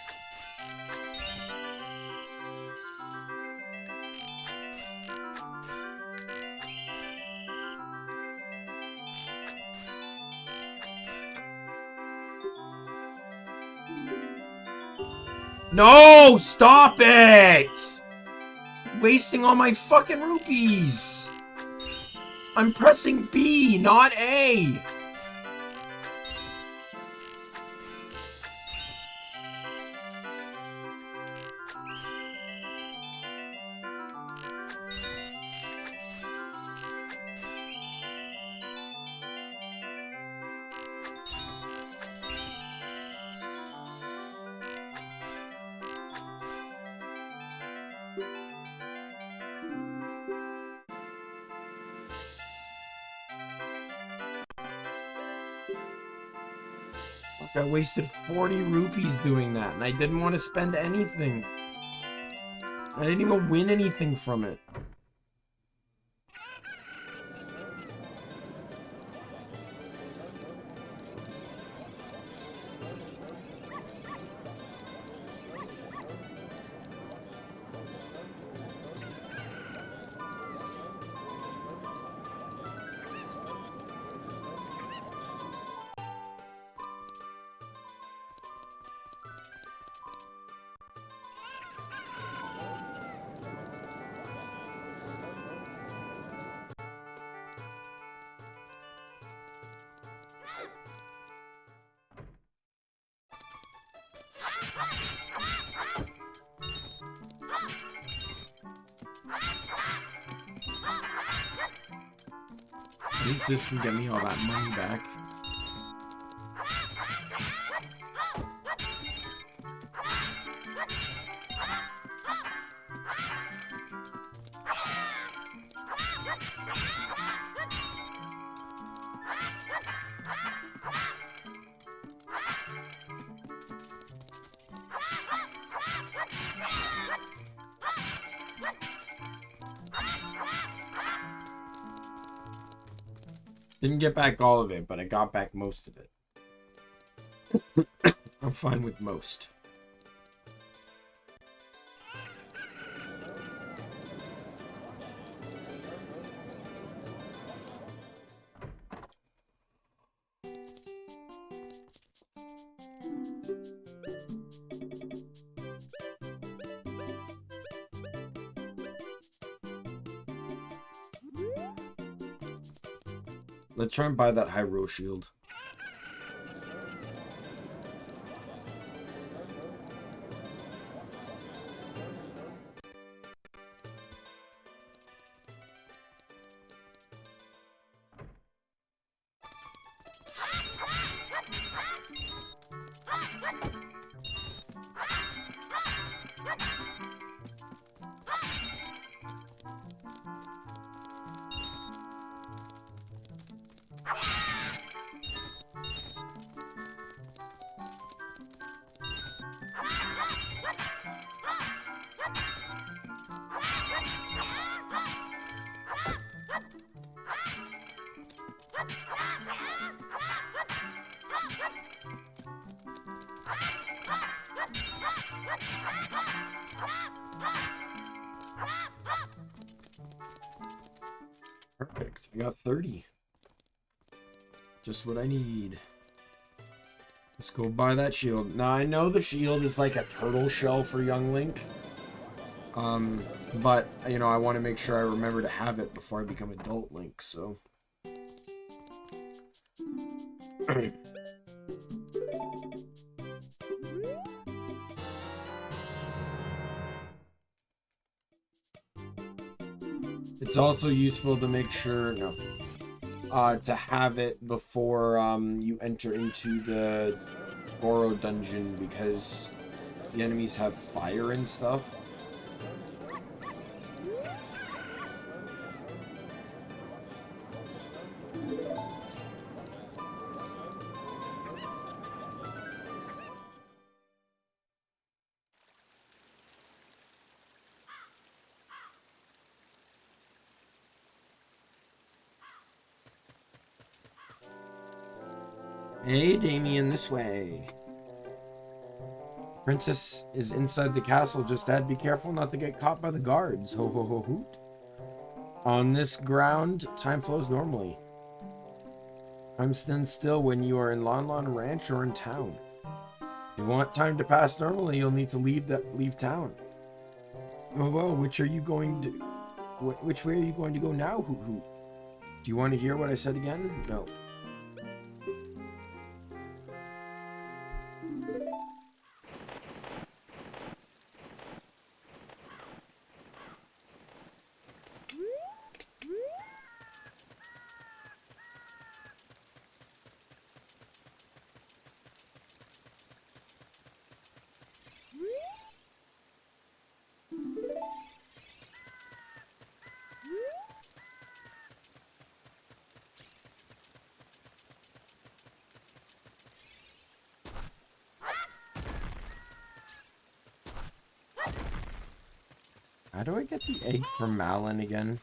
No! Stop it! Wasting all my fucking rupees! I'm pressing B, not A! I wasted 40 rupees doing that, and I didn't want to spend anything. I didn't even win anything from it. At least this can get me all that money back. Didn't get back all of it, but I got back most of it. I'm fine with most. Let's try and buy that Hyrule shield. Perfect. I got 30. Just what I need. Let's go buy that shield. Now, I know the shield is like a turtle shell for young Link. But, you know, I want to make sure I remember to have it before I become adult Link, so... It's also useful to make sure, to have it before you enter into the Goro dungeon, because the enemies have fire and stuff. Hey, Daimien, this way. Princess is inside the castle just ahead. Be careful not to get caught by the guards. Ho ho ho hoot. On this ground, time flows normally. Time stands still when you are in Lon Lon Ranch or in town. If you want time to pass normally, you'll need to leave town. Oh well, which way are you going to go now, Hoot Hoot? Do you want to hear what I said again? No. How do I get the egg from Malin again?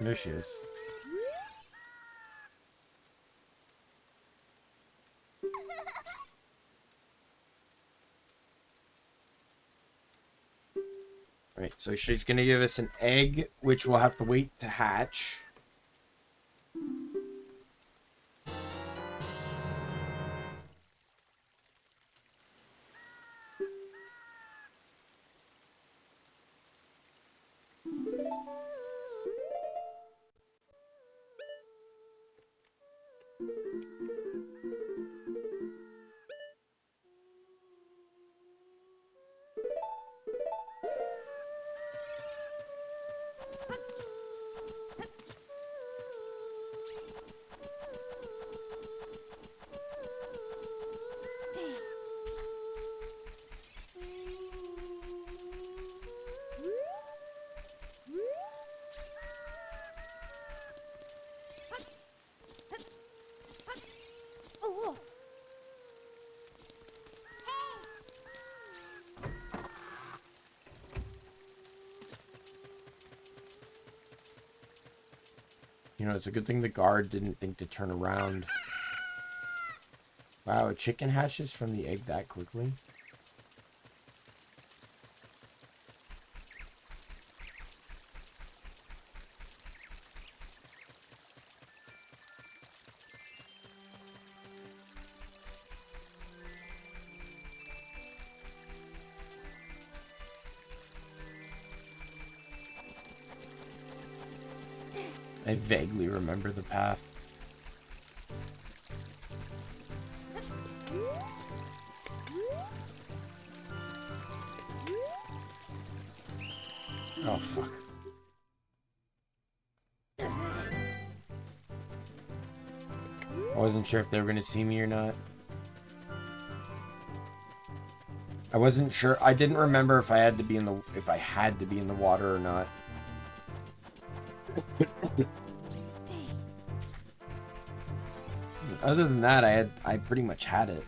There she is. Right, so she's gonna give us an egg, which we'll have to wait to hatch. You know, it's a good thing the guard didn't think to turn around. Wow, a chicken hatches from the egg that quickly? I vaguely remember the path. Oh, fuck. I wasn't sure if they were going to see me or not. I wasn't sure. I didn't remember if I had to be in the water or not. Other than that, I pretty much had it.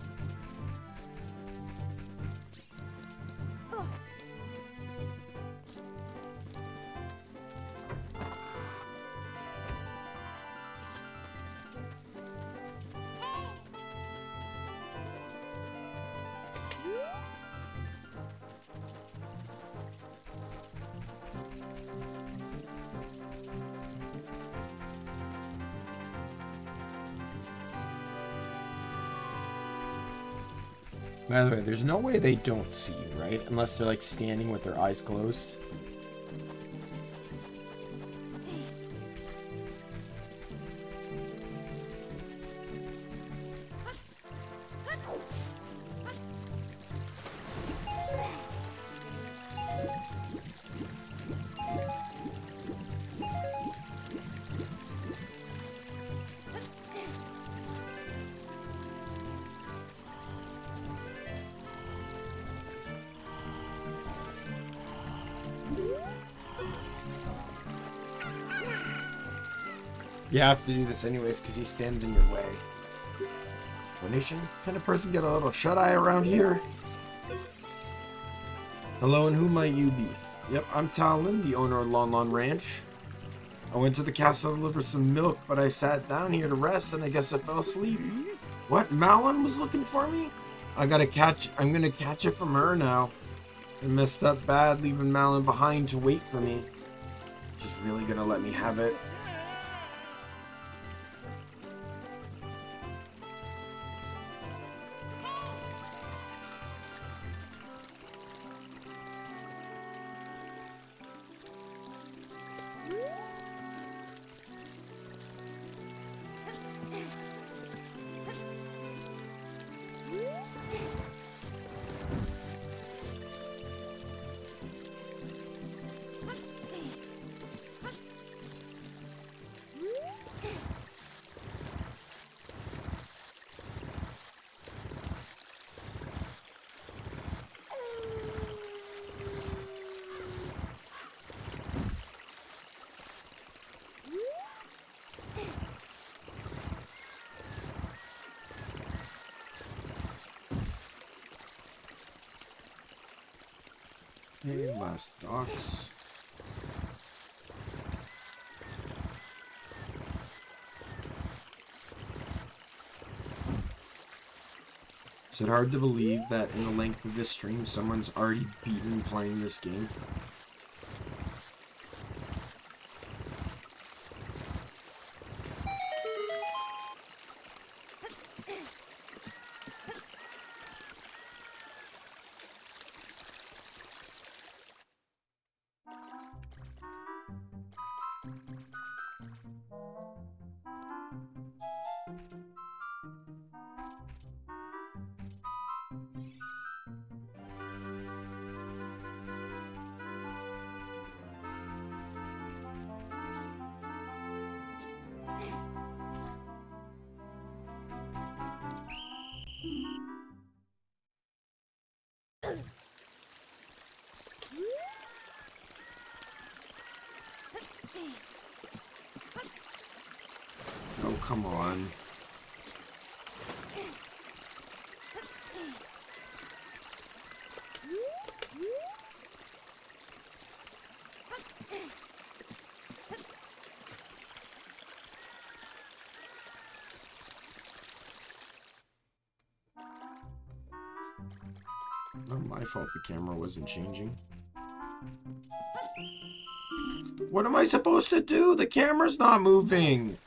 By the way, there's no way they don't see you, right? Unless they're like standing with their eyes closed. You have to do this anyways because he stands in your way. Donation? Can a person get a little shut-eye around here? Hello, and who might you be? Yep, I'm Talon, the owner of Lon Lon Ranch. I went to the castle to deliver some milk, but I sat down here to rest, and I guess I fell asleep. What? Malon was looking for me? I'm gonna catch it from her now. I messed up bad, leaving Malon behind to wait for me. She's really gonna let me have it. Okay, last docks. Is it hard to believe that in the length of this stream, someone's already beaten playing this game? Oh, come on. Not my fault the camera wasn't changing. What am I supposed to do? The camera's not moving.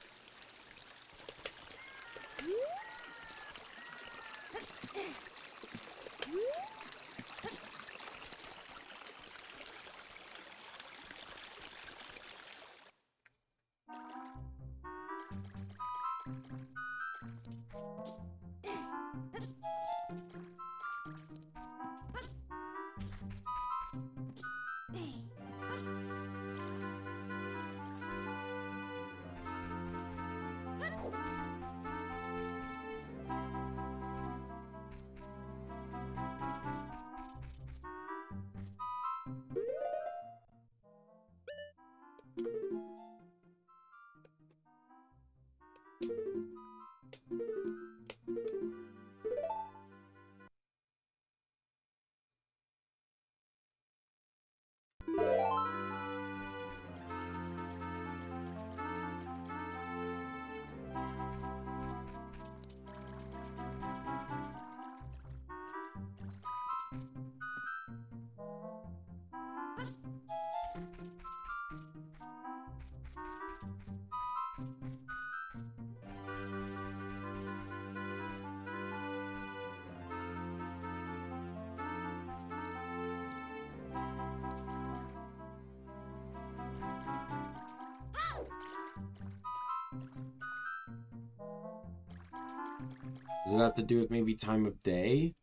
Does it have to do with maybe time of day?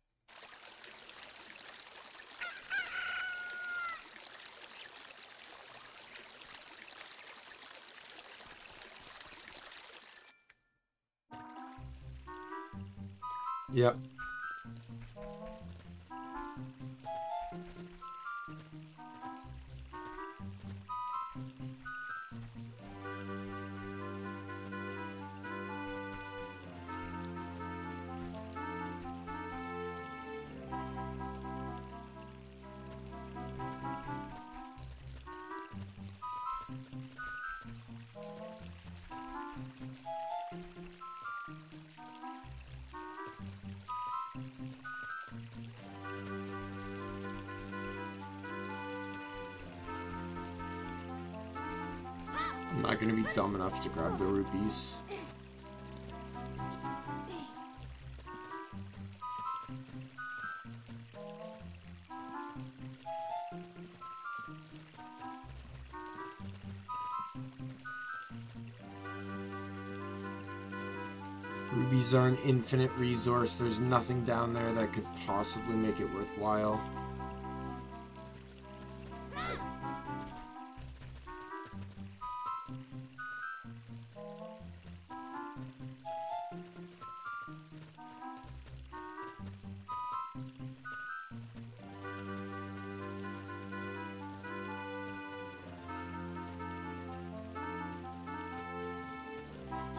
Yep. I'm not gonna be dumb enough to grab the rupees. Rubies are an infinite resource. There's nothing down there that could possibly make it worthwhile.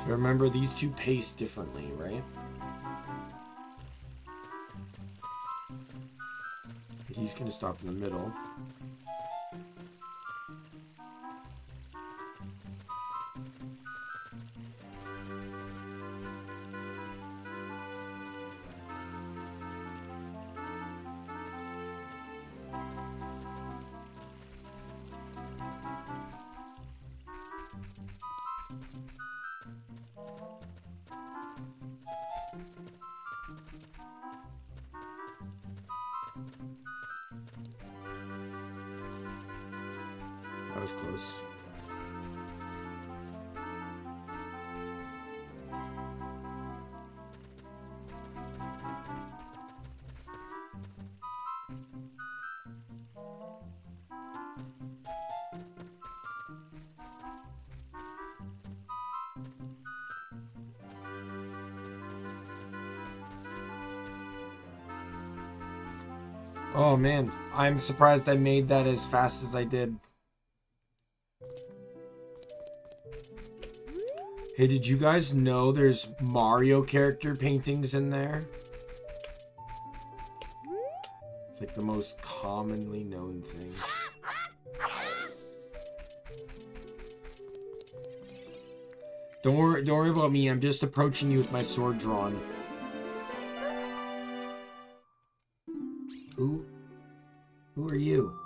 So remember, these two pace differently, right? He's gonna stop in the middle. That was close. Oh man, I'm surprised I made that as fast as I did. Hey, did you guys know there's Mario character paintings in there? It's like the most commonly known thing. Don't worry about me. I'm just approaching you with my sword drawn. Who are you?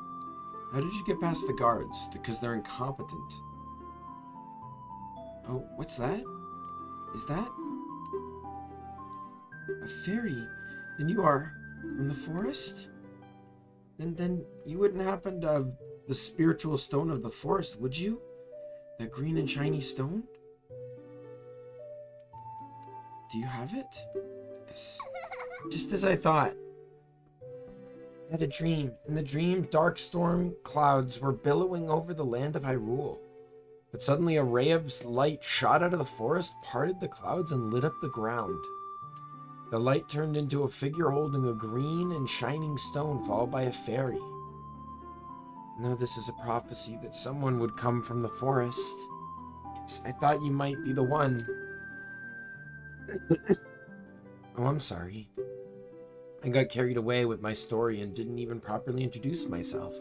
How did you get past the guards? Because they're incompetent. Oh, what's that? Is that a fairy? Then you are from the forest? Then you wouldn't happen to have the spiritual stone of the forest, would you? That green and shiny stone? Do you have it? Yes. Just as I thought. I had a dream. In the dream, dark storm clouds were billowing over the land of Hyrule. But suddenly a ray of light shot out of the forest, parted the clouds, and lit up the ground. The light turned into a figure holding a green and shining stone, followed by a fairy. Now this is a prophecy that someone would come from the forest. I thought you might be the one. Oh, I'm sorry. I got carried away with my story and didn't even properly introduce myself.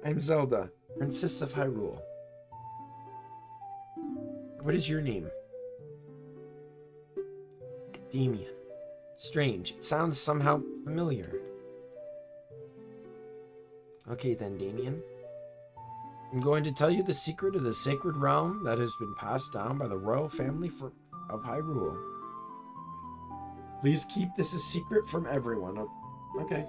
I'm Zelda, Princess of Hyrule. What is your name? Daimien. Strange. It sounds somehow familiar. Okay then, Daimien. I'm going to tell you the secret of the sacred realm that has been passed down by the royal family of Hyrule. Please keep this a secret from everyone. Okay.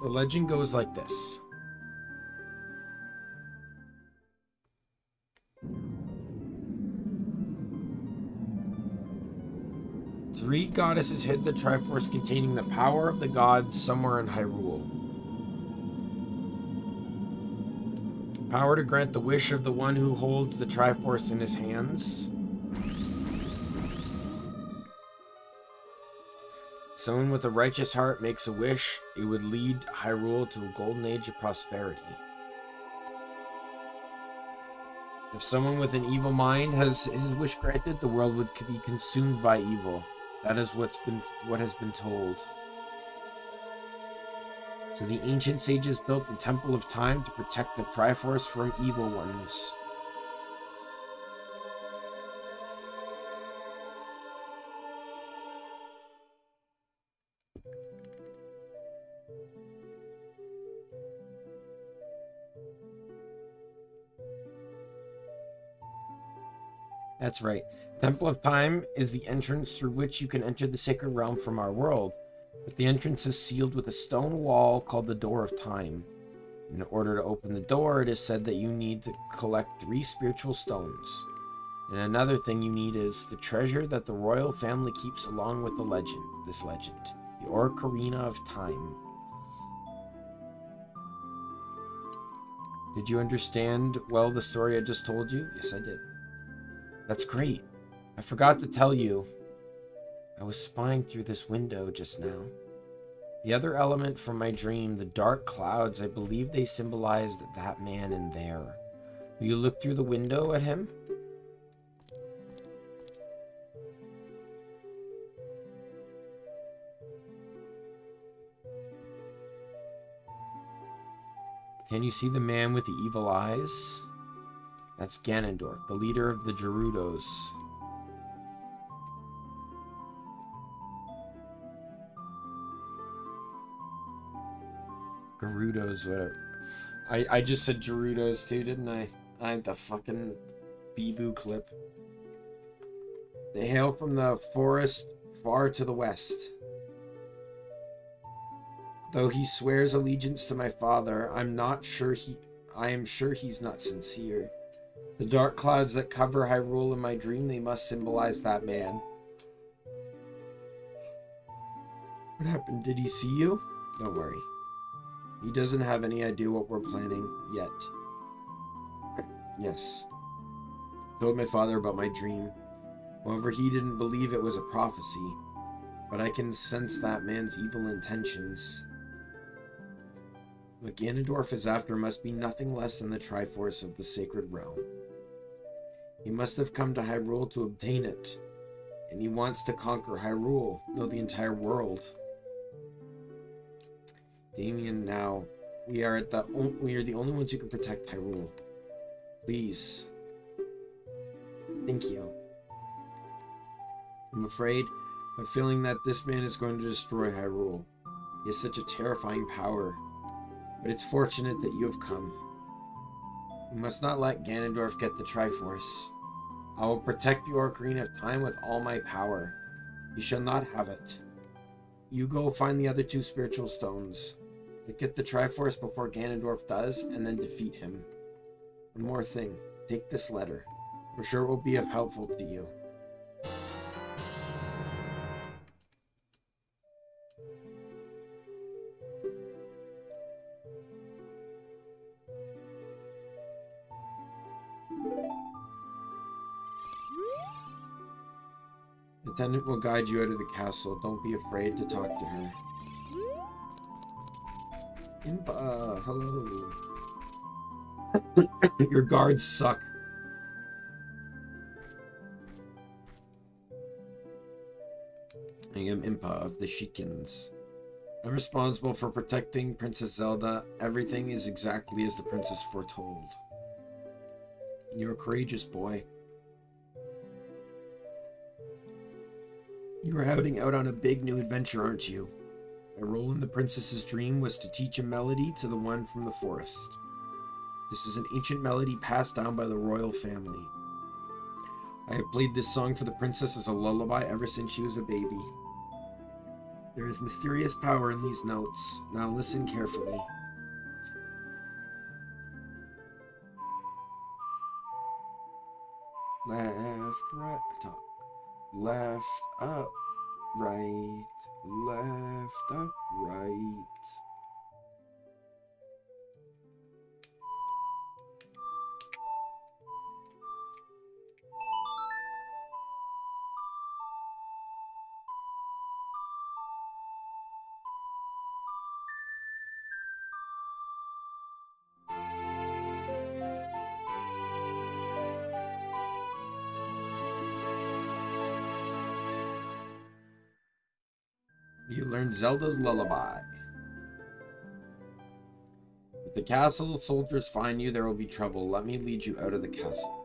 The legend goes like this. 3 goddesses hid the Triforce containing the power of the gods somewhere in Hyrule. Power to grant the wish of the one who holds the Triforce in his hands. Someone with a righteous heart makes a wish, it would lead Hyrule to a golden age of prosperity. If someone with an evil mind has his wish granted, the world would be consumed by evil. That is what has been told. So the ancient sages built the Temple of Time to protect the Triforce from evil ones. That's right. Temple of Time is the entrance through which you can enter the sacred realm from our world. But the entrance is sealed with a stone wall called the Door of Time. In order to open the door, it is said that you need to collect 3 spiritual stones. And another thing you need is the treasure that the royal family keeps along with the legend, the Ocarina of Time. Did you understand well the story I just told you? Yes, I did. That's great. I forgot to tell you. I was spying through this window just now. The other element from my dream, the dark clouds, I believe they symbolized that man in there. Will you look through the window at him? Can you see the man with the evil eyes? That's Ganondorf, the leader of the Gerudos. Gerudos, whatever. I just said Gerudos too, didn't I? I had the fucking Bibu clip. They hail from the forest far to the west. Though he swears allegiance to my father, I am sure he's not sincere. The dark clouds that cover Hyrule in my dream, they must symbolize that man. What happened? Did he see you? Don't worry. He doesn't have any idea what we're planning yet. Yes. I told my father about my dream. However, he didn't believe it was a prophecy. But I can sense that man's evil intentions. What Ganondorf is after must be nothing less than the Triforce of the Sacred Realm. He must have come to Hyrule to obtain it. And he wants to conquer Hyrule, no, the entire world. Daimien, now, we are the only ones who can protect Hyrule. Please. Thank you. I'm afraid, I'm feeling that this man is going to destroy Hyrule. He has such a terrifying power. But it's fortunate that you have come. You must not let Ganondorf get the Triforce. I will protect the Ocarina of Time with all my power. He shall not have it. You go find the other 2 spiritual stones. Get the Triforce before Ganondorf does, and then defeat him. One more thing. Take this letter. I'm sure it will be of helpful to you. The attendant will guide you out of the castle. Don't be afraid to talk to her. Impa, hello. Your guards suck. I am Impa of the Shikins. I'm responsible for protecting Princess Zelda. Everything is exactly as the princess foretold. You're a courageous boy. You are heading out on a big new adventure, aren't you? My role in the princess's dream was to teach a melody to the one from the forest. This is an ancient melody passed down by the royal family. I have played this song for the princess as a lullaby ever since she was a baby. There is mysterious power in these notes. Now listen carefully. Left, right, top, left, up, right, left, up, right. You learn Zelda's Lullaby. If the castle soldiers find you, there will be trouble. Let me lead you out of the castle.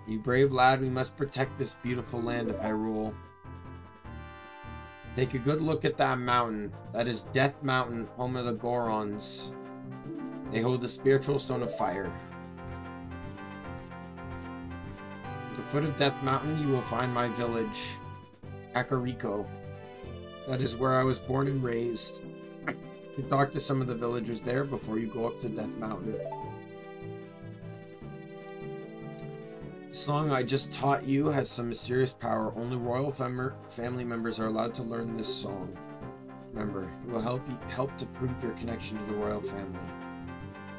You brave lad, we must protect this beautiful land of Hyrule. Take a good look at that mountain. That is Death Mountain, home of the Gorons. They hold the spiritual stone of fire. At the foot of Death Mountain, you will find my village, Kakariko. That is where I was born and raised. You can talk to some of the villagers there before you go up to Death Mountain. The song I just taught you has some mysterious power. Only royal family members are allowed to learn this song. Remember, it will help to prove your connection to the royal family.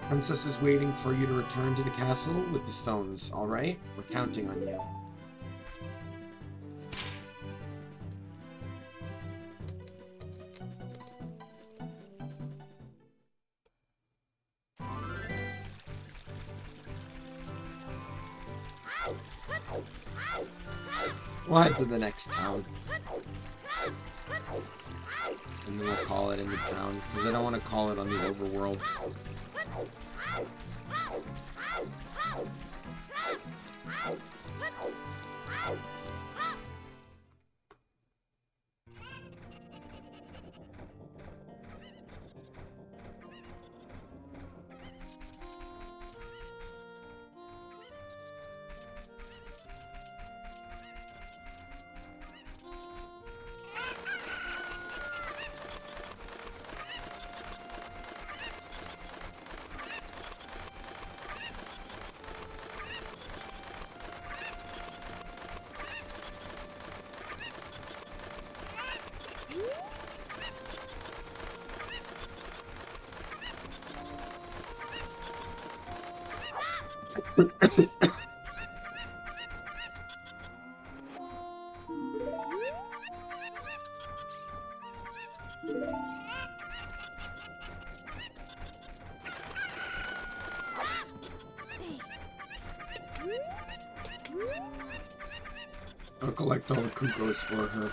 Princess is waiting for you to return to the castle with the stones, alright? We're counting on you. We'll head to the next town. And then we'll call it in the town, because I don't want to call it on the overworld. I'll collect all the Kukos for her.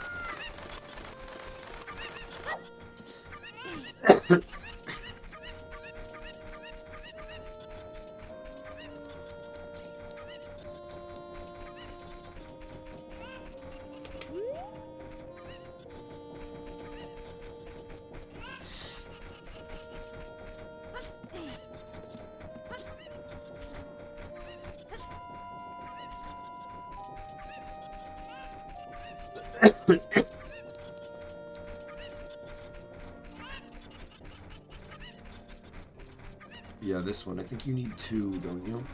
Yeah, this one. I think you need 2, don't you?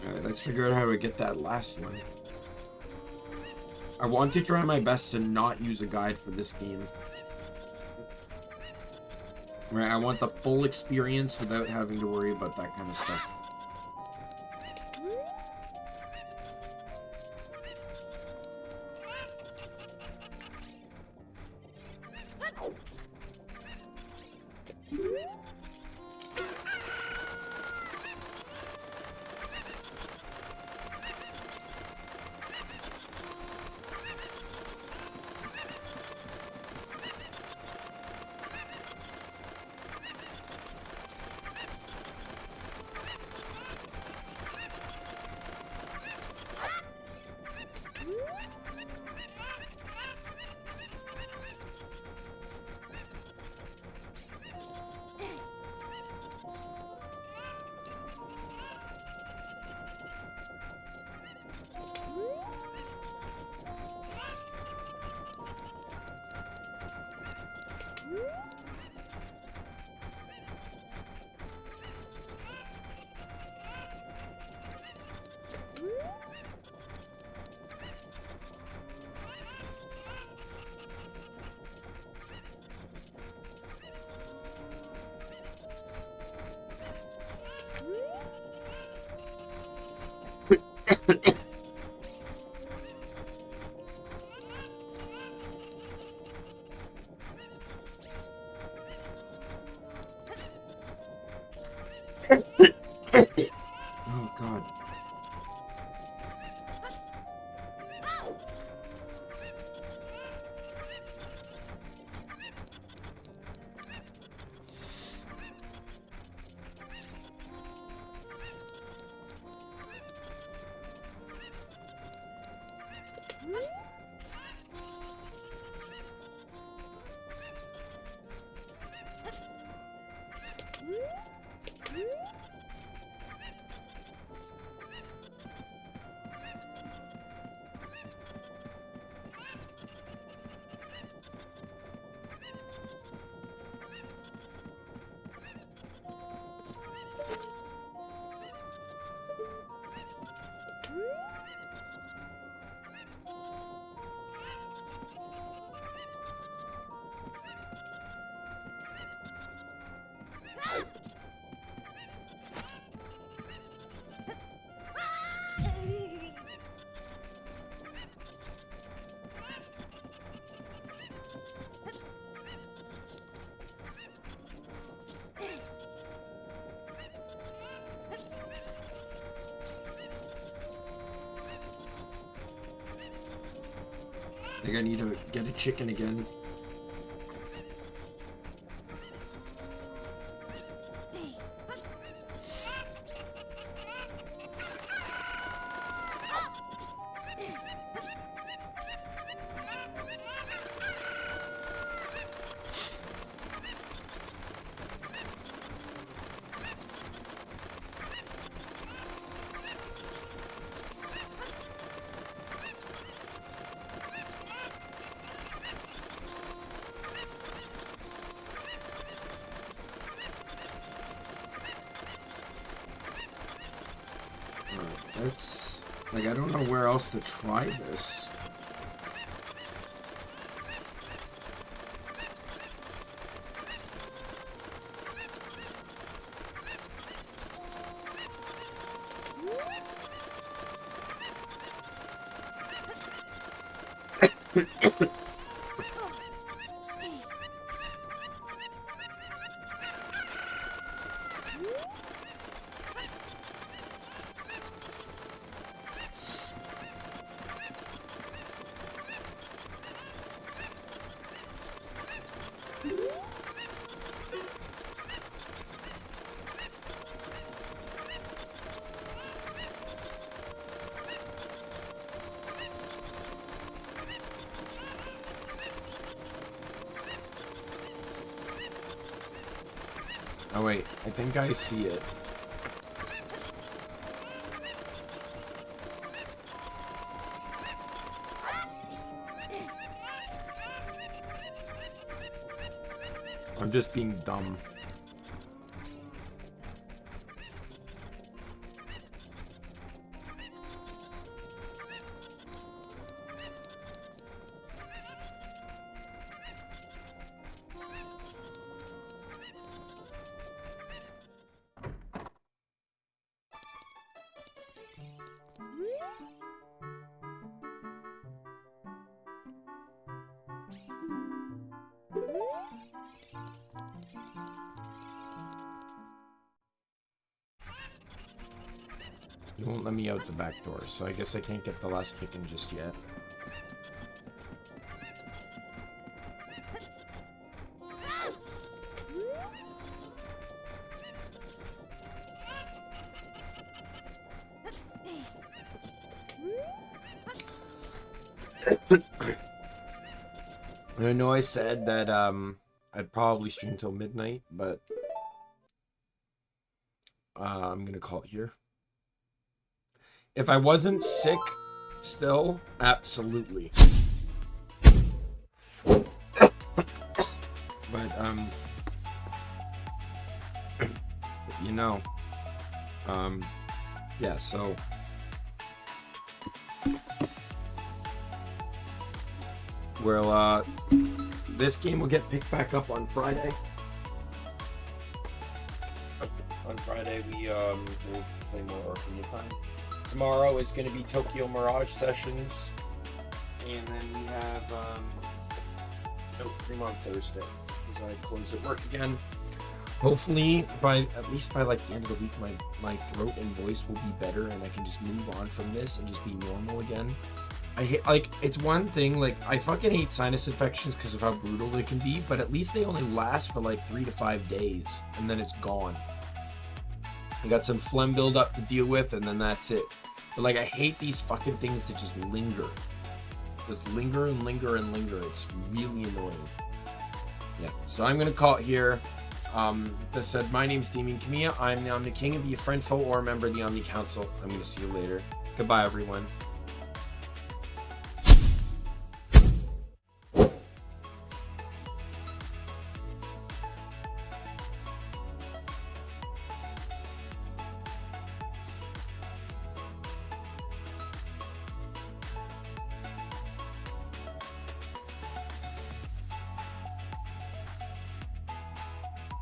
Alright, let's figure out how to get that last one. I want to try my best to not use a guide for this game. Right, I want the full experience without having to worry about that kind of stuff. Oh, God. I think I need to get a chicken again. That's like, I don't know where else to try this. Oh wait, I think I see it. I'm just being dumb. You won't let me out the back door, so I guess I can't get the last chicken just yet. I know I said that I'd probably stream till midnight, but I'm gonna call it here. If I wasn't sick still, absolutely. But you know, yeah, so well, this game will get picked back up on Friday. On Friday, we'll play more Ocarina time. Tomorrow is going to be Tokyo Mirage sessions, and then we have stream on Thursday because I close at work again. Hopefully, at least by like the end of the week, my throat and voice will be better, and I can just move on from this and just be normal again. I hate, like, it's one thing, like, I fucking hate sinus infections because of how brutal they can be, but at least they only last for like 3 to 5 days, and then it's gone. I got some phlegm buildup to deal with, and then that's it. But like, I hate these fucking things that just linger. Just linger and linger and linger. It's really annoying. Yeah, so I'm gonna call it here. That said, my name's Daimien Kamiya. I'm the Omni King, and be a friend, foe, or a member of the Omni Council. I'm gonna see you later. Goodbye, everyone.